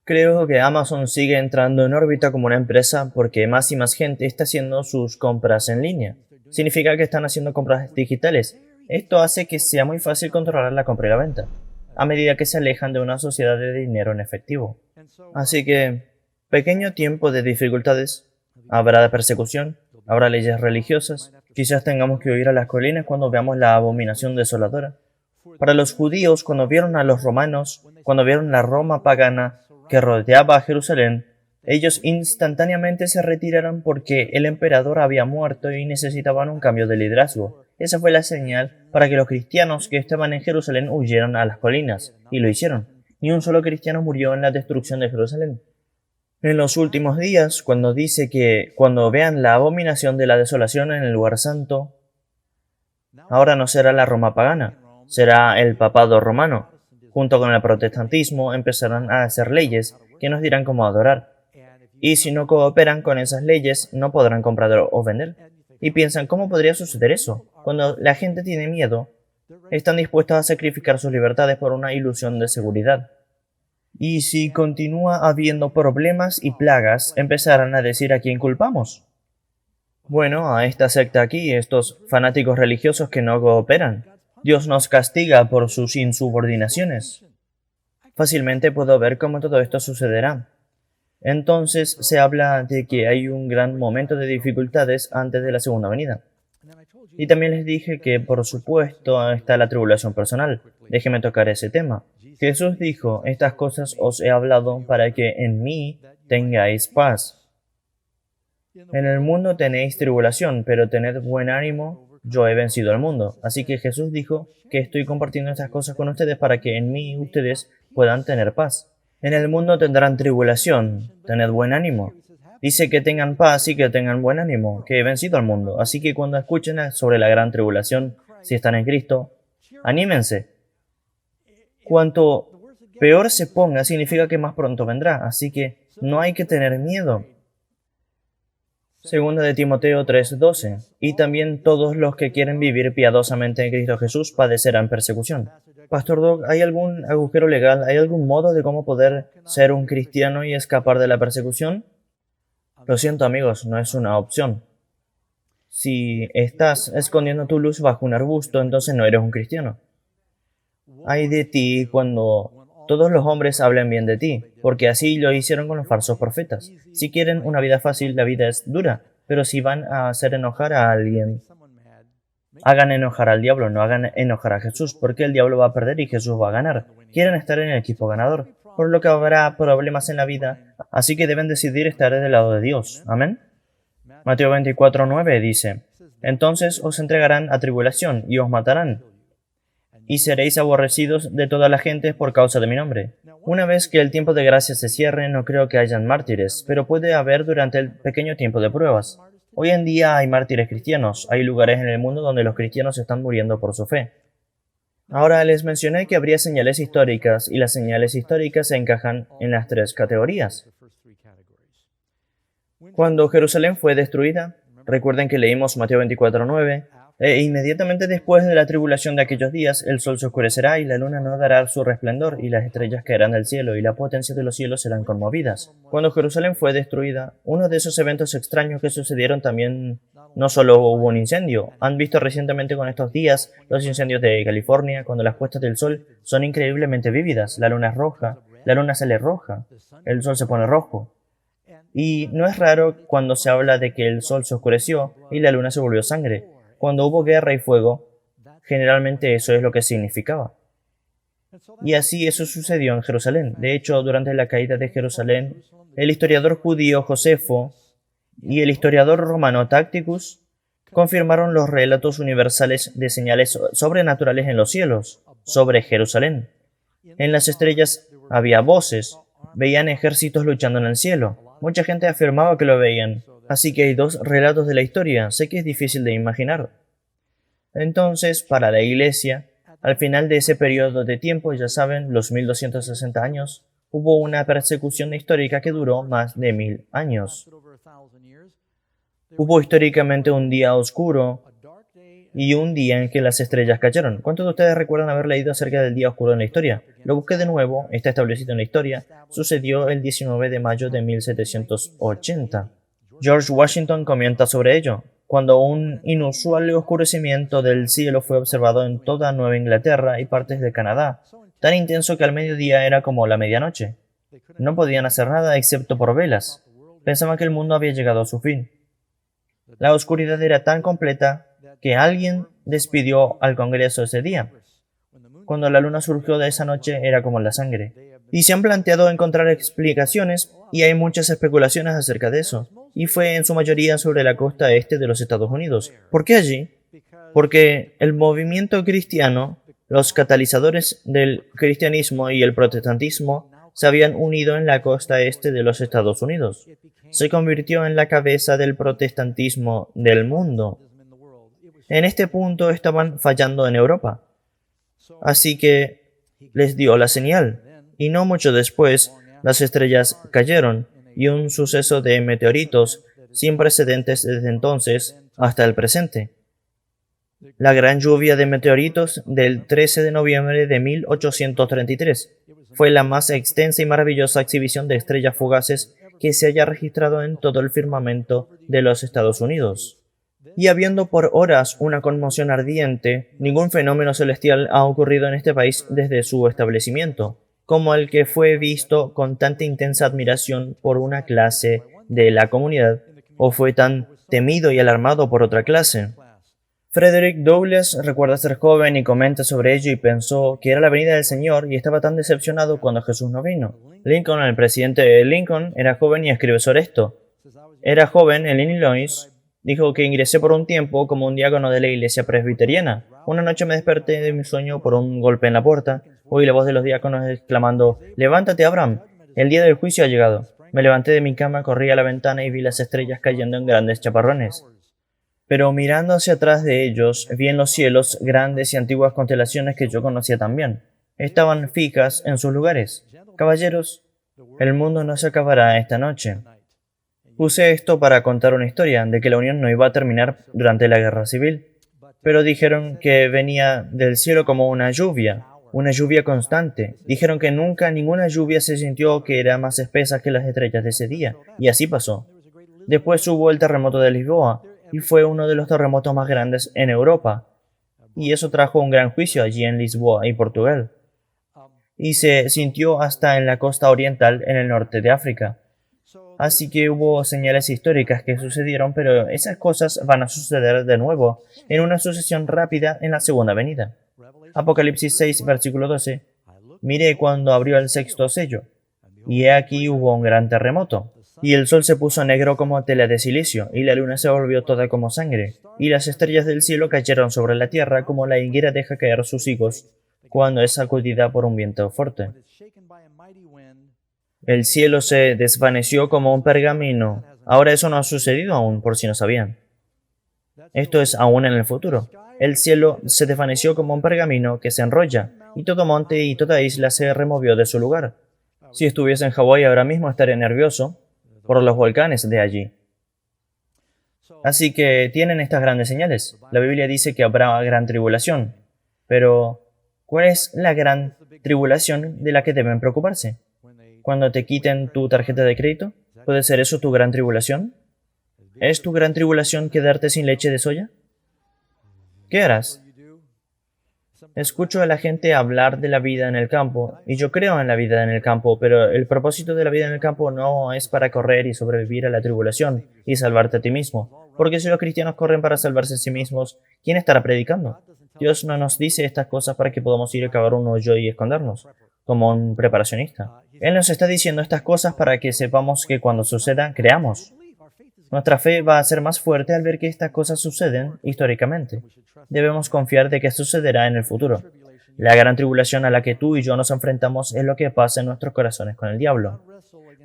Creo que Amazon sigue entrando en órbita como una empresa porque más y más gente está haciendo sus compras en línea. Significa que están haciendo compras digitales. Esto hace que sea muy fácil controlar la compra y la venta, a medida que se alejan de una sociedad de dinero en efectivo. Así que, pequeño tiempo de dificultades, habrá persecución, habrá leyes religiosas, quizás tengamos que huir a las colinas cuando veamos la abominación desoladora. Para los judíos, cuando vieron a los romanos, cuando vieron la Roma pagana que rodeaba a Jerusalén, ellos instantáneamente se retiraron porque el emperador había muerto y necesitaban un cambio de liderazgo. Esa fue la señal para que los cristianos que estaban en Jerusalén huyeran a las colinas, y lo hicieron. Ni un solo cristiano murió en la destrucción de Jerusalén. En los últimos días, cuando dice que cuando vean la abominación de la desolación en el lugar santo, ahora no será la Roma pagana, será el papado romano. Junto con el protestantismo empezarán a hacer leyes que nos dirán cómo adorar. Y si no cooperan con esas leyes, no podrán comprar o vender. Y piensan, ¿cómo podría suceder eso? Cuando la gente tiene miedo, están dispuestos a sacrificar sus libertades por una ilusión de seguridad. Y si continúa habiendo problemas y plagas, empezarán a decir a quién culpamos. Bueno, a esta secta aquí, estos fanáticos religiosos que no cooperan. Dios nos castiga por sus insubordinaciones. Fácilmente puedo ver cómo todo esto sucederá. Entonces se habla de que hay un gran momento de dificultades antes de la segunda venida. Y también les dije que, por supuesto, está la tribulación personal. Déjeme tocar ese tema. Jesús dijo, estas cosas os he hablado para que en mí tengáis paz. En el mundo tenéis tribulación, pero tened buen ánimo, yo he vencido al mundo. Así que Jesús dijo que estoy compartiendo estas cosas con ustedes para que en mí ustedes puedan tener paz. En el mundo tendrán tribulación, tened buen ánimo. Dice que tengan paz y que tengan buen ánimo, que he vencido al mundo. Así que cuando escuchen sobre la gran tribulación, si están en Cristo, anímense. Cuanto peor se ponga, significa que más pronto vendrá, así que no hay que tener miedo. Segunda de Timoteo 3:12. Y también todos los que quieren vivir piadosamente en Cristo Jesús padecerán persecución. Pastor Doug, ¿hay algún agujero legal? ¿Hay algún modo de cómo poder ser un cristiano y escapar de la persecución? Lo siento, amigos, no es una opción. Si estás escondiendo tu luz bajo un arbusto, entonces no eres un cristiano. Ay de ti cuando todos los hombres hablen bien de ti, porque así lo hicieron con los falsos profetas. Si quieren una vida fácil, la vida es dura, pero si van a hacer enojar a alguien, hagan enojar al diablo, no hagan enojar a Jesús, porque el diablo va a perder y Jesús va a ganar. Quieren estar en el equipo ganador, por lo que habrá problemas en la vida, así que deben decidir estar del lado de Dios. Amén. Mateo 24:9 dice, entonces os entregarán a tribulación y os matarán, y seréis aborrecidos de toda la gente por causa de mi nombre. Una vez que el tiempo de gracia se cierre, no creo que hayan mártires, pero puede haber durante el pequeño tiempo de pruebas. Hoy en día hay mártires cristianos, hay lugares en el mundo donde los cristianos están muriendo por su fe. Ahora les mencioné que habría señales históricas, y las señales históricas se encajan en las tres categorías. Cuando Jerusalén fue destruida, recuerden que leímos Mateo 24:9, e inmediatamente después de la tribulación de aquellos días, el sol se oscurecerá y la luna no dará su resplandor, y las estrellas caerán del cielo, y la potencia de los cielos serán conmovidas. Cuando Jerusalén fue destruida, uno de esos eventos extraños que sucedieron también, no solo hubo un incendio. Han visto recientemente con estos días los incendios de California, cuando las puestas del sol son increíblemente vívidas. La luna es roja, la luna sale roja, el sol se pone rojo. Y no es raro cuando se habla de que el sol se oscureció y la luna se volvió sangre. Cuando hubo guerra y fuego, generalmente eso es lo que significaba. Y así eso sucedió en Jerusalén. De hecho, durante la caída de Jerusalén, el historiador judío Josefo y el historiador romano Tácticus confirmaron los relatos universales de señales sobrenaturales en los cielos, sobre Jerusalén. En las estrellas había voces, veían ejércitos luchando en el cielo. Mucha gente afirmaba que lo veían, así que hay dos relatos de la historia. Sé que es difícil de imaginar. Entonces, para la Iglesia, al final de ese periodo de tiempo, ya saben, los 1260 años, hubo una persecución histórica que duró más de 1000 años. Hubo históricamente un día oscuro y un día en que las estrellas cayeron. ¿Cuántos de ustedes recuerdan haber leído acerca del día oscuro en la historia? Lo busqué de nuevo, está establecido en la historia. Sucedió el 19 de mayo de 1780. George Washington comenta sobre ello, cuando un inusual oscurecimiento del cielo fue observado en toda Nueva Inglaterra y partes de Canadá, tan intenso que al mediodía era como la medianoche. No podían hacer nada excepto por velas. Pensaban que el mundo había llegado a su fin. La oscuridad era tan completa que alguien despidió al Congreso ese día. Cuando la luna surgió de esa noche era como la sangre. Y se han planteado encontrar explicaciones y hay muchas especulaciones acerca de eso. Y fue en su mayoría sobre la costa este de los Estados Unidos. ¿Por qué allí? Porque el movimiento cristiano, los catalizadores del cristianismo y el protestantismo se habían unido en la costa este de los Estados Unidos. Se convirtió en la cabeza del protestantismo del mundo. En este punto estaban fallando en Europa. Así que les dio la señal. Y no mucho después, las estrellas cayeron y un suceso de meteoritos sin precedentes desde entonces hasta el presente. La gran lluvia de meteoritos del 13 de noviembre de 1833 fue la más extensa y maravillosa exhibición de estrellas fugaces que se haya registrado en todo el firmamento de los Estados Unidos. Y habiendo por horas una conmoción ardiente, ningún fenómeno celestial ha ocurrido en este país desde su establecimiento, como el que fue visto con tanta intensa admiración por una clase de la comunidad, o fue tan temido y alarmado por otra clase. Frederick Douglass recuerda ser joven y comenta sobre ello y pensó que era la venida del Señor y estaba tan decepcionado cuando Jesús no vino. Lincoln, el presidente Lincoln, era joven y escribe sobre esto. Era joven en Illinois. Dijo que ingresé por un tiempo como un diácono de la iglesia presbiteriana. Una noche me desperté de mi sueño por un golpe en la puerta. Oí la voz de los diáconos exclamando: «Levántate, Abraham, el día del juicio ha llegado». Me levanté de mi cama, corrí a la ventana y vi las estrellas cayendo en grandes chaparrones. Pero mirando hacia atrás de ellos, vi en los cielos grandes y antiguas constelaciones que yo conocía también. Estaban fijas en sus lugares. Caballeros, el mundo no se acabará esta noche. Puse esto para contar una historia de que la Unión no iba a terminar durante la Guerra Civil, pero dijeron que venía del cielo como una lluvia constante. Dijeron que nunca ninguna lluvia se sintió que era más espesa que las estrellas de ese día, y así pasó. Después hubo el terremoto de Lisboa, y fue uno de los terremotos más grandes en Europa, y eso trajo un gran juicio allí en Lisboa y Portugal, y se sintió hasta en la costa oriental en el norte de África. Así que hubo señales históricas que sucedieron, pero esas cosas van a suceder de nuevo, en una sucesión rápida en la segunda venida. Apocalipsis 6, versículo 12. Miré cuando abrió el sexto sello, y he aquí hubo un gran terremoto, y el sol se puso negro como tela de silicio, y la luna se volvió toda como sangre, y las estrellas del cielo cayeron sobre la tierra como la higuera deja caer sus higos cuando es sacudida por un viento fuerte. El cielo se desvaneció como un pergamino. Ahora eso no ha sucedido aún, por si no sabían. Esto es aún en el futuro. El cielo se desvaneció como un pergamino que se enrolla, y todo monte y toda isla se removió de su lugar. Si estuviese en Hawái ahora mismo estaría nervioso por los volcanes de allí. Así que tienen estas grandes señales. La Biblia dice que habrá gran tribulación. Pero, ¿cuál es la gran tribulación de la que deben preocuparse? ¿Cuando te quiten tu tarjeta de crédito? ¿Puede ser eso tu gran tribulación? ¿Es tu gran tribulación quedarte sin leche de soya? ¿Qué harás? Escucho a la gente hablar de la vida en el campo, y yo creo en la vida en el campo, pero el propósito de la vida en el campo no es para correr y sobrevivir a la tribulación y salvarte a ti mismo, porque si los cristianos corren para salvarse a sí mismos, ¿quién estará predicando? Dios no nos dice estas cosas para que podamos ir a cavar un hoyo y escondernos, como un preparacionista. Él nos está diciendo estas cosas para que sepamos que cuando sucedan, creamos. Nuestra fe va a ser más fuerte al ver que estas cosas suceden históricamente. Debemos confiar de que sucederá en el futuro. La gran tribulación a la que tú y yo nos enfrentamos es lo que pasa en nuestros corazones con el diablo.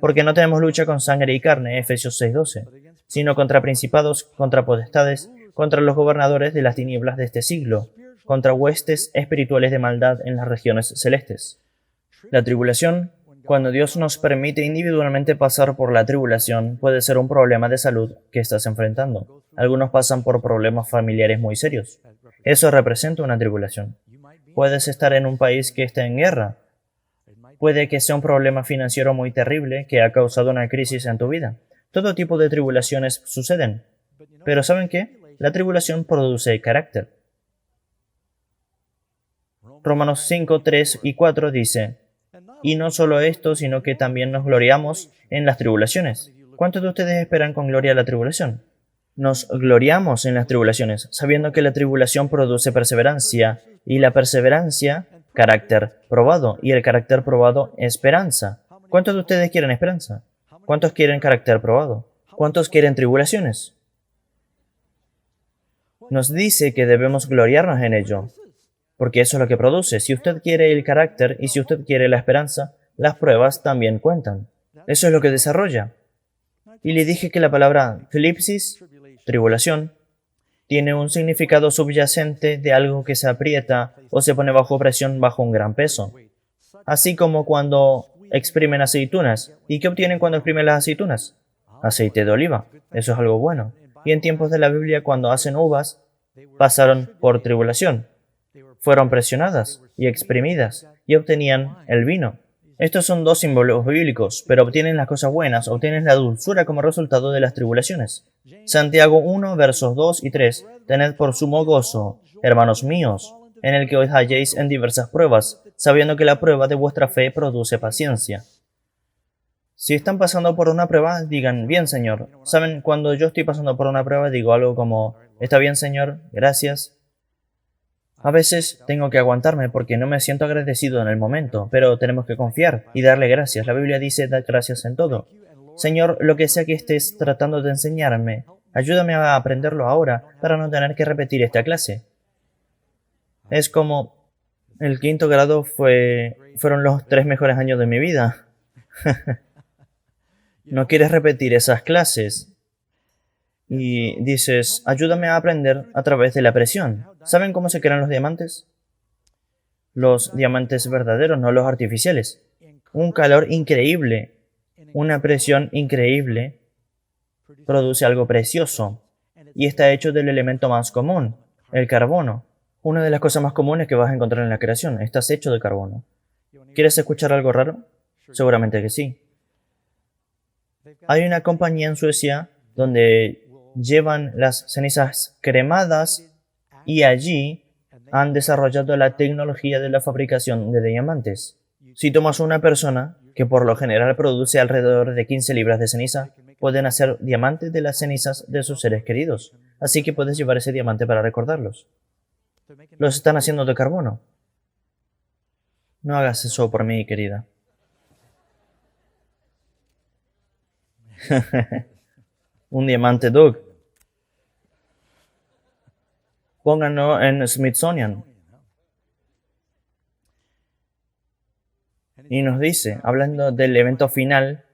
Porque no tenemos lucha con sangre y carne, Efesios 6:12, sino contra principados, contra potestades, contra los gobernadores de las tinieblas de este siglo, contra huestes espirituales de maldad en las regiones celestes. La tribulación, cuando Dios nos permite individualmente pasar por la tribulación, puede ser un problema de salud que estás enfrentando. Algunos pasan por problemas familiares muy serios. Eso representa una tribulación. Puedes estar en un país que está en guerra. Puede que sea un problema financiero muy terrible que ha causado una crisis en tu vida. Todo tipo de tribulaciones suceden. Pero ¿saben qué? La tribulación produce carácter. Romanos 5, 3 y 4 dice: y no solo esto, sino que también nos gloriamos en las tribulaciones. ¿Cuántos de ustedes esperan con gloria la tribulación? Nos gloriamos en las tribulaciones, sabiendo que la tribulación produce perseverancia, y la perseverancia, carácter probado, y el carácter probado, esperanza. ¿Cuántos de ustedes quieren esperanza? ¿Cuántos quieren carácter probado? ¿Cuántos quieren tribulaciones? Nos dice que debemos gloriarnos en ello, porque eso es lo que produce. Si usted quiere el carácter y si usted quiere la esperanza, las pruebas también cuentan. Eso es lo que desarrolla. Y le dije que la palabra eclipsis, tribulación, tiene un significado subyacente de algo que se aprieta o se pone bajo presión bajo un gran peso. Así como cuando exprimen aceitunas. ¿Y qué obtienen cuando exprimen las aceitunas? Aceite de oliva. Eso es algo bueno. Y en tiempos de la Biblia, cuando hacen uvas, pasaron por tribulación. Fueron presionadas y exprimidas y obtenían el vino. Estos son dos símbolos bíblicos, pero obtienen las cosas buenas, obtienen la dulzura como resultado de las tribulaciones. Santiago 1, versos 2 y 3. Tened por sumo gozo, hermanos míos, en el que os halléis en diversas pruebas, sabiendo que la prueba de vuestra fe produce paciencia. Si están pasando por una prueba, digan: bien, Señor. Saben, cuando yo estoy pasando por una prueba, digo algo como: está bien, Señor, gracias. A veces tengo que aguantarme porque no me siento agradecido en el momento, pero tenemos que confiar y darle gracias. La Biblia dice: dad gracias en todo. Señor, lo que sea que estés tratando de enseñarme, ayúdame a aprenderlo ahora para no tener que repetir esta clase. Es como el quinto grado fueron los 3 mejores años de mi vida. No quieres repetir esas clases. Y dices: ayúdame a aprender a través de la presión. ¿Saben cómo se crean los diamantes? Los diamantes verdaderos, no los artificiales. Un calor increíble, una presión increíble, produce algo precioso. Y está hecho del elemento más común, el carbono. Una de las cosas más comunes que vas a encontrar en la creación. Estás hecho de carbono. ¿Quieres escuchar algo raro? Seguramente que sí. Hay una compañía en Suecia donde llevan las cenizas cremadas y allí han desarrollado la tecnología de la fabricación de diamantes. Si tomas una persona que por lo general produce alrededor de 15 libras de ceniza, pueden hacer diamantes de las cenizas de sus seres queridos. Así que puedes llevar ese diamante para recordarlos. Los están haciendo de carbono. No hagas eso por mí, querida. Un diamante Doug. Pónganlo en Smithsonian. Y nos dice, hablando del evento final,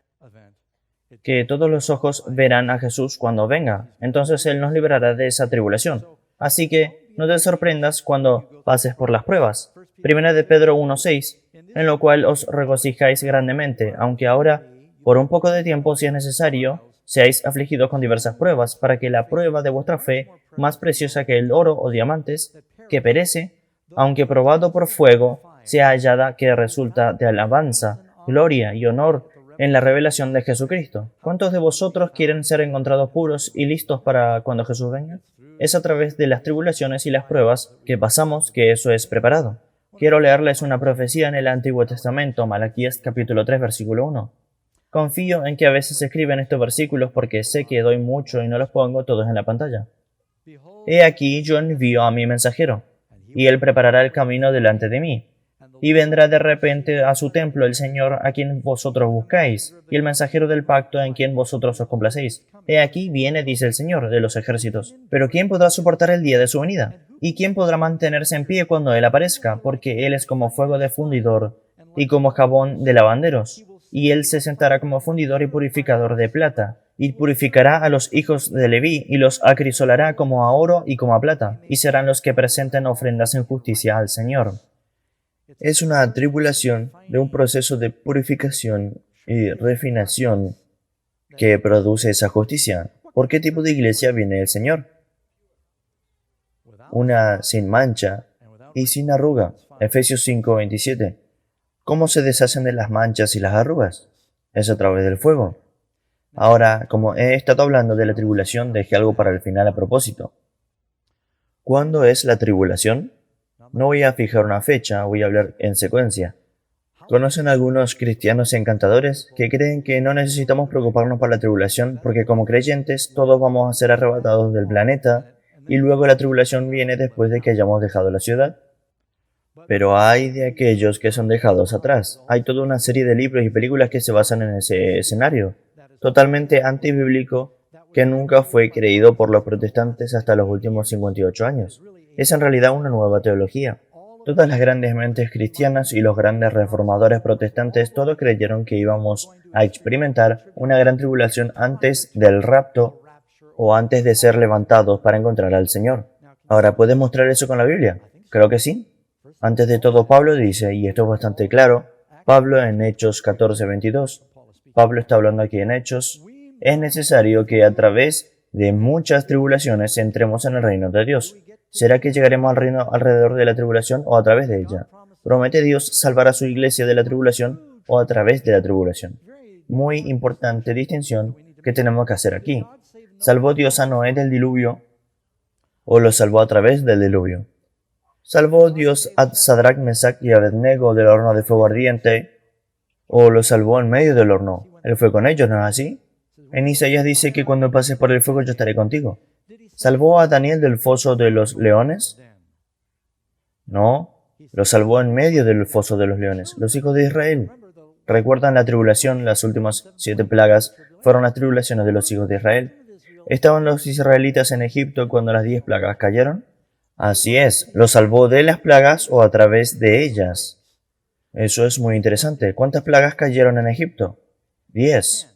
que todos los ojos verán a Jesús cuando venga. Entonces Él nos librará de esa tribulación. Así que no te sorprendas cuando pases por las pruebas. Primera de Pedro 1:6, en lo cual os regocijáis grandemente, aunque ahora, por un poco de tiempo, si es necesario, seáis afligidos con diversas pruebas, para que la prueba de vuestra fe, más preciosa que el oro o diamantes, que perece, aunque probado por fuego, sea hallada que resulta de alabanza, gloria y honor en la revelación de Jesucristo. ¿Cuántos de vosotros quieren ser encontrados puros y listos para cuando Jesús venga? Es a través de las tribulaciones y las pruebas que pasamos que eso es preparado. Quiero leerles una profecía en el Antiguo Testamento, Malaquías capítulo 3, versículo 1. Confío en que a veces se escriben estos versículos porque sé que doy mucho y no los pongo todos en la pantalla. He aquí yo envío a mi mensajero, y Él preparará el camino delante de mí. Y vendrá de repente a su templo el Señor a quien vosotros buscáis, y el mensajero del pacto en quien vosotros os complacéis. He aquí viene, dice el Señor de los ejércitos. Pero ¿quién podrá soportar el día de su venida? ¿Y quién podrá mantenerse en pie cuando Él aparezca? Porque Él es como fuego de fundidor y como jabón de lavanderos. Y Él se sentará como fundidor y purificador de plata, y purificará a los hijos de Leví, y los acrisolará como a oro y como a plata, y serán los que presenten ofrendas en justicia al Señor. Es una tribulación de un proceso de purificación y refinación que produce esa justicia. ¿Por qué tipo de iglesia viene el Señor? Una sin mancha y sin arruga. Efesios 5:27. ¿Cómo se deshacen de las manchas y las arrugas? Es a través del fuego. Ahora, como he estado hablando de la tribulación, dejé algo para el final a propósito. ¿Cuándo es la tribulación? No voy a fijar una fecha, voy a hablar en secuencia. ¿Conocen algunos cristianos encantadores que creen que no necesitamos preocuparnos por la tribulación porque como creyentes todos vamos a ser arrebatados del planeta y luego la tribulación viene después de que hayamos dejado la ciudad? Pero hay de aquellos que son dejados atrás. Hay toda una serie de libros y películas que se basan en ese escenario, totalmente antibíblico, que nunca fue creído por los protestantes hasta los últimos 58 años. Es en realidad una nueva teología. Todas las grandes mentes cristianas y los grandes reformadores protestantes todos creyeron que íbamos a experimentar una gran tribulación antes del rapto o antes de ser levantados para encontrar al Señor. Ahora, ¿puedes mostrar eso con la Biblia? Creo que sí. Antes de todo, Pablo dice, y esto es bastante claro, Pablo en Hechos 14:22, Pablo está hablando aquí en Hechos, es necesario que a través de muchas tribulaciones entremos en el reino de Dios. ¿Será que llegaremos al reino alrededor de la tribulación o a través de ella? ¿Promete Dios salvar a su iglesia de la tribulación o a través de la tribulación? Muy importante distinción que tenemos que hacer aquí. ¿Salvó Dios a Noé del diluvio o lo salvó a través del diluvio? ¿Salvó Dios a Sadrach, Mesach y Abednego del horno de fuego ardiente o lo salvó en medio del horno? Él fue con ellos, ¿no es así? En Isaías dice que cuando pases por el fuego yo estaré contigo. ¿Salvó a Daniel del foso de los leones? No, lo salvó en medio del foso de los leones. Los hijos de Israel. ¿Recuerdan la tribulación? Las últimas 7 plagas fueron las tribulaciones de los hijos de Israel. ¿Estaban los israelitas en Egipto cuando las 10 plagas cayeron? Así es, ¿los salvó de las plagas o a través de ellas? Eso es muy interesante. ¿Cuántas plagas cayeron en Egipto? 10.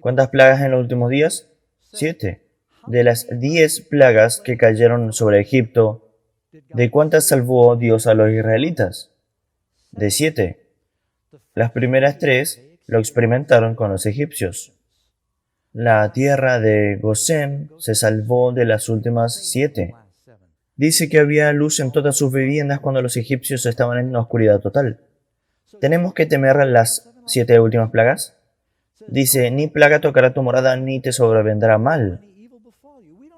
¿Cuántas plagas en los últimos días? 7. De las 10 plagas que cayeron sobre Egipto, ¿de cuántas salvó Dios a los israelitas? De 7. Las primeras 3 lo experimentaron con los egipcios. La tierra de Gosén se salvó de las últimas 7. Dice que había luz en todas sus viviendas cuando los egipcios estaban en una oscuridad total. ¿Tenemos que temer las 7 últimas plagas? Dice, ni plaga tocará tu morada, ni te sobrevendrá mal.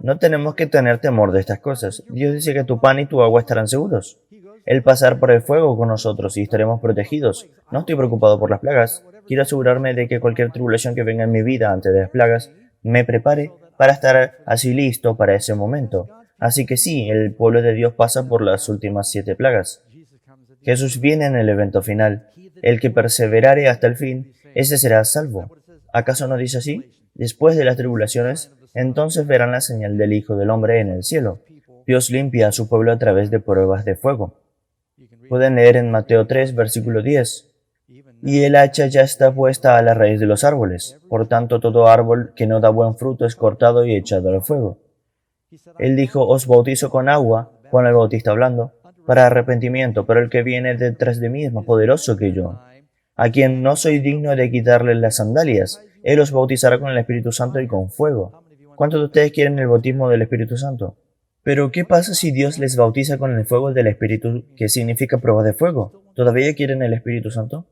No tenemos que tener temor de estas cosas. Dios dice que tu pan y tu agua estarán seguros. Él pasará por el fuego con nosotros y estaremos protegidos. No estoy preocupado por las plagas. Quiero asegurarme de que cualquier tribulación que venga en mi vida antes de las plagas me prepare para estar así listo para ese momento. Así que sí, el pueblo de Dios pasa por las últimas 7 plagas. Jesús viene en el evento final. El que perseverare hasta el fin, ese será salvo. ¿Acaso no dice así? Después de las tribulaciones, entonces verán la señal del Hijo del Hombre en el cielo. Dios limpia a su pueblo a través de pruebas de fuego. Pueden leer en Mateo 3, versículo 10. Y el hacha ya está puesta a la raíz de los árboles. Por tanto, todo árbol que no da buen fruto es cortado y echado al fuego. Él dijo, os bautizo con agua, Juan el Bautista hablando, para arrepentimiento, pero el que viene detrás de mí es más poderoso que yo, a quien no soy digno de quitarle las sandalias. Él os bautizará con el Espíritu Santo y con fuego. ¿Cuántos de ustedes quieren el bautismo del Espíritu Santo? Pero ¿qué pasa si Dios les bautiza con el fuego del Espíritu, que significa prueba de fuego? ¿Todavía quieren el Espíritu Santo?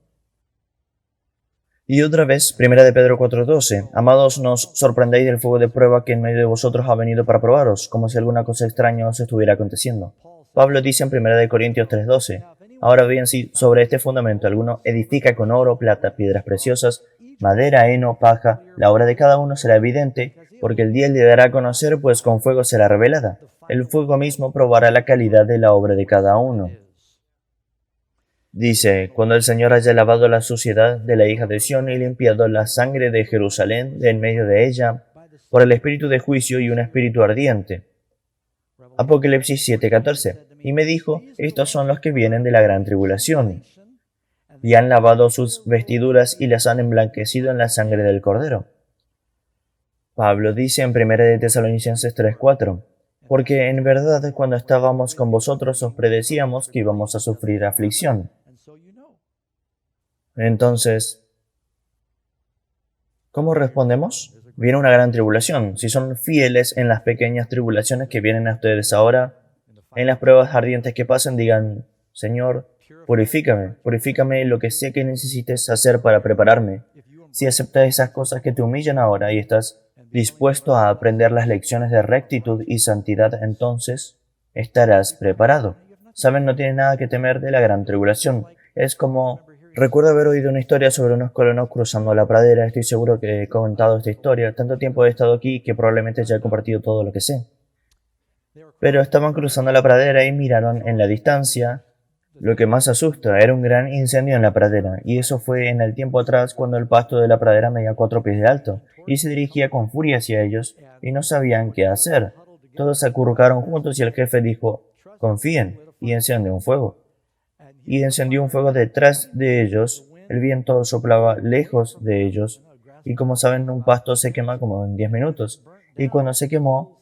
Y otra vez, 1 de Pedro 4:12, amados, no os sorprendáis del fuego de prueba que en medio de vosotros ha venido para probaros, como si alguna cosa extraña os estuviera aconteciendo. Pablo dice en 1 de Corintios 3:12, ahora bien, si sobre este fundamento alguno edifica con oro, plata, piedras preciosas, madera, heno, paja, la obra de cada uno será evidente, porque el día le dará a conocer, pues con fuego será revelada. El fuego mismo probará la calidad de la obra de cada uno. Dice, cuando el Señor haya lavado la suciedad de la hija de Sión y limpiado la sangre de Jerusalén de en medio de ella, por el espíritu de juicio y un espíritu ardiente. Apocalipsis 7:14. Y me dijo, estos son los que vienen de la gran tribulación, y han lavado sus vestiduras y las han emblanquecido en la sangre del Cordero. Pablo dice en 1 de Tesalonicenses 3:4, porque en verdad cuando estábamos con vosotros os predecíamos que íbamos a sufrir aflicción. Entonces, ¿cómo respondemos? Viene una gran tribulación. Si son fieles en las pequeñas tribulaciones que vienen a ustedes ahora, en las pruebas ardientes que pasan, digan, Señor, purifícame lo que sé que necesites hacer para prepararme. Si aceptas esas cosas que te humillan ahora y estás dispuesto a aprender las lecciones de rectitud y santidad, entonces estarás preparado. Saben, no tienen nada que temer de la gran tribulación. Es como... Recuerdo haber oído una historia sobre unos colonos cruzando la pradera. Estoy seguro que he contado esta historia. Tanto tiempo he estado aquí que probablemente ya he compartido todo lo que sé. Pero estaban cruzando la pradera y miraron en la distancia. Lo que más asusta era un gran incendio en la pradera, y eso fue en el tiempo atrás cuando el pasto de la pradera medía 4 pies de alto, y se dirigía con furia hacia ellos, y no sabían qué hacer. Todos se acurrucaron juntos y el jefe dijo, confíen, y encendió un fuego. Y encendió un fuego detrás de ellos, el viento soplaba lejos de ellos, y como saben, un pasto se quema como en 10 minutos, y cuando se quemó,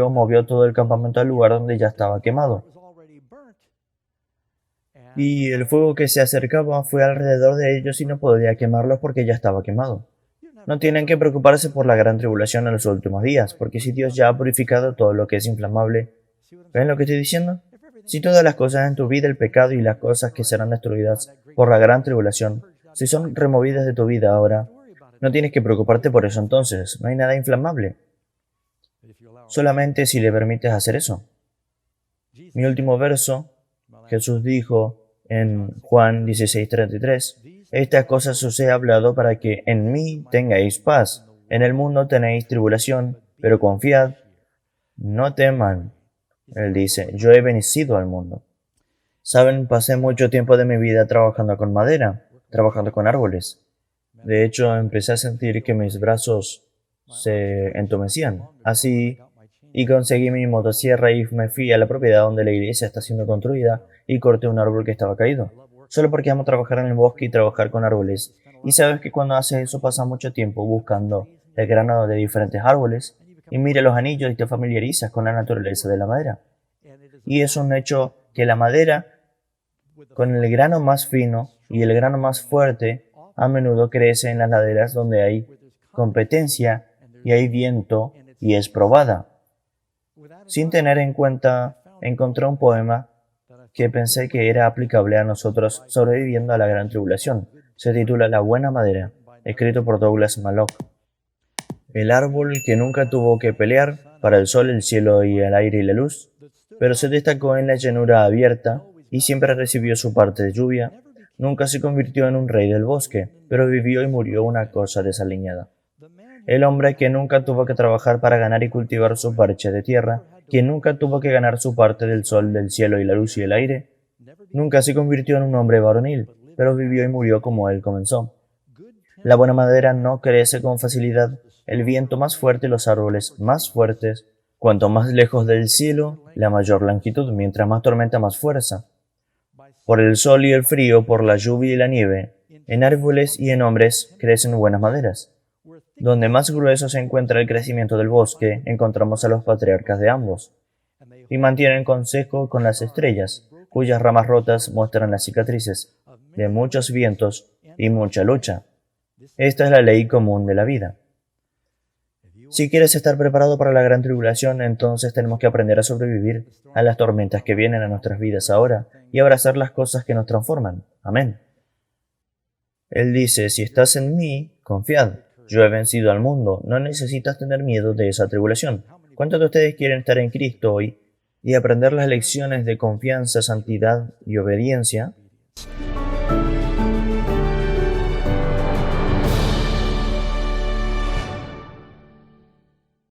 movió todo el campamento al lugar donde ya estaba quemado. Y el fuego que se acercaba fue alrededor de ellos y no podía quemarlos porque ya estaba quemado. No tienen que preocuparse por la gran tribulación en los últimos días, porque si Dios ya ha purificado todo lo que es inflamable, ¿ven lo que estoy diciendo? Si todas las cosas en tu vida, el pecado y las cosas que serán destruidas por la gran tribulación, si son removidas de tu vida ahora, no tienes que preocuparte por eso entonces, no hay nada inflamable. Solamente si le permites hacer eso. Mi último verso, Jesús dijo en Juan 16:33, estas cosas os he hablado para que en mí tengáis paz. En el mundo tenéis tribulación, pero confiad, no teman. Él dice, yo he vencido al mundo. Saben, pasé mucho tiempo de mi vida trabajando con madera, trabajando con árboles. De hecho, empecé a sentir que mis brazos se entumecían. Así, y conseguí mi motosierra y me fui a la propiedad donde la iglesia está siendo construida y corté un árbol que estaba caído. Solo porque amo trabajar en el bosque y trabajar con árboles. Y sabes que cuando haces eso pasas mucho tiempo buscando el grano de diferentes árboles y mira los anillos y te familiarizas con la naturaleza de la madera. Y es un hecho que la madera, con el grano más fino y el grano más fuerte, a menudo crece en las laderas donde hay competencia y hay viento y es probada. Sin tener en cuenta, encontré un poema que pensé que era aplicable a nosotros sobreviviendo a la gran tribulación. Se titula La buena madera, escrito por Douglas Mallock. El árbol que nunca tuvo que pelear para el sol, el cielo y el aire y la luz, pero se destacó en la llanura abierta y siempre recibió su parte de lluvia, nunca se convirtió en un rey del bosque, pero vivió y murió una cosa desaliñada. El hombre que nunca tuvo que trabajar para ganar y cultivar su parche de tierra, quien nunca tuvo que ganar su parte del sol, del cielo y la luz y el aire, nunca se convirtió en un hombre varonil, pero vivió y murió como él comenzó. La buena madera no crece con facilidad. El viento más fuerte y los árboles más fuertes. Cuanto más lejos del cielo, la mayor longitud, mientras más tormenta, más fuerza. Por el sol y el frío, por la lluvia y la nieve, en árboles y en hombres crecen buenas maderas. Donde más grueso se encuentra el crecimiento del bosque, encontramos a los patriarcas de ambos. Y mantienen consejo con las estrellas, cuyas ramas rotas muestran las cicatrices de muchos vientos y mucha lucha. Esta es la ley común de la vida. Si quieres estar preparado para la gran tribulación, entonces tenemos que aprender a sobrevivir a las tormentas que vienen a nuestras vidas ahora y abrazar las cosas que nos transforman. Amén. Él dice, si estás en mí, confiad. Yo he vencido al mundo. No necesitas tener miedo de esa tribulación. ¿Cuántos de ustedes quieren estar en Cristo hoy y aprender las lecciones de confianza, santidad y obediencia?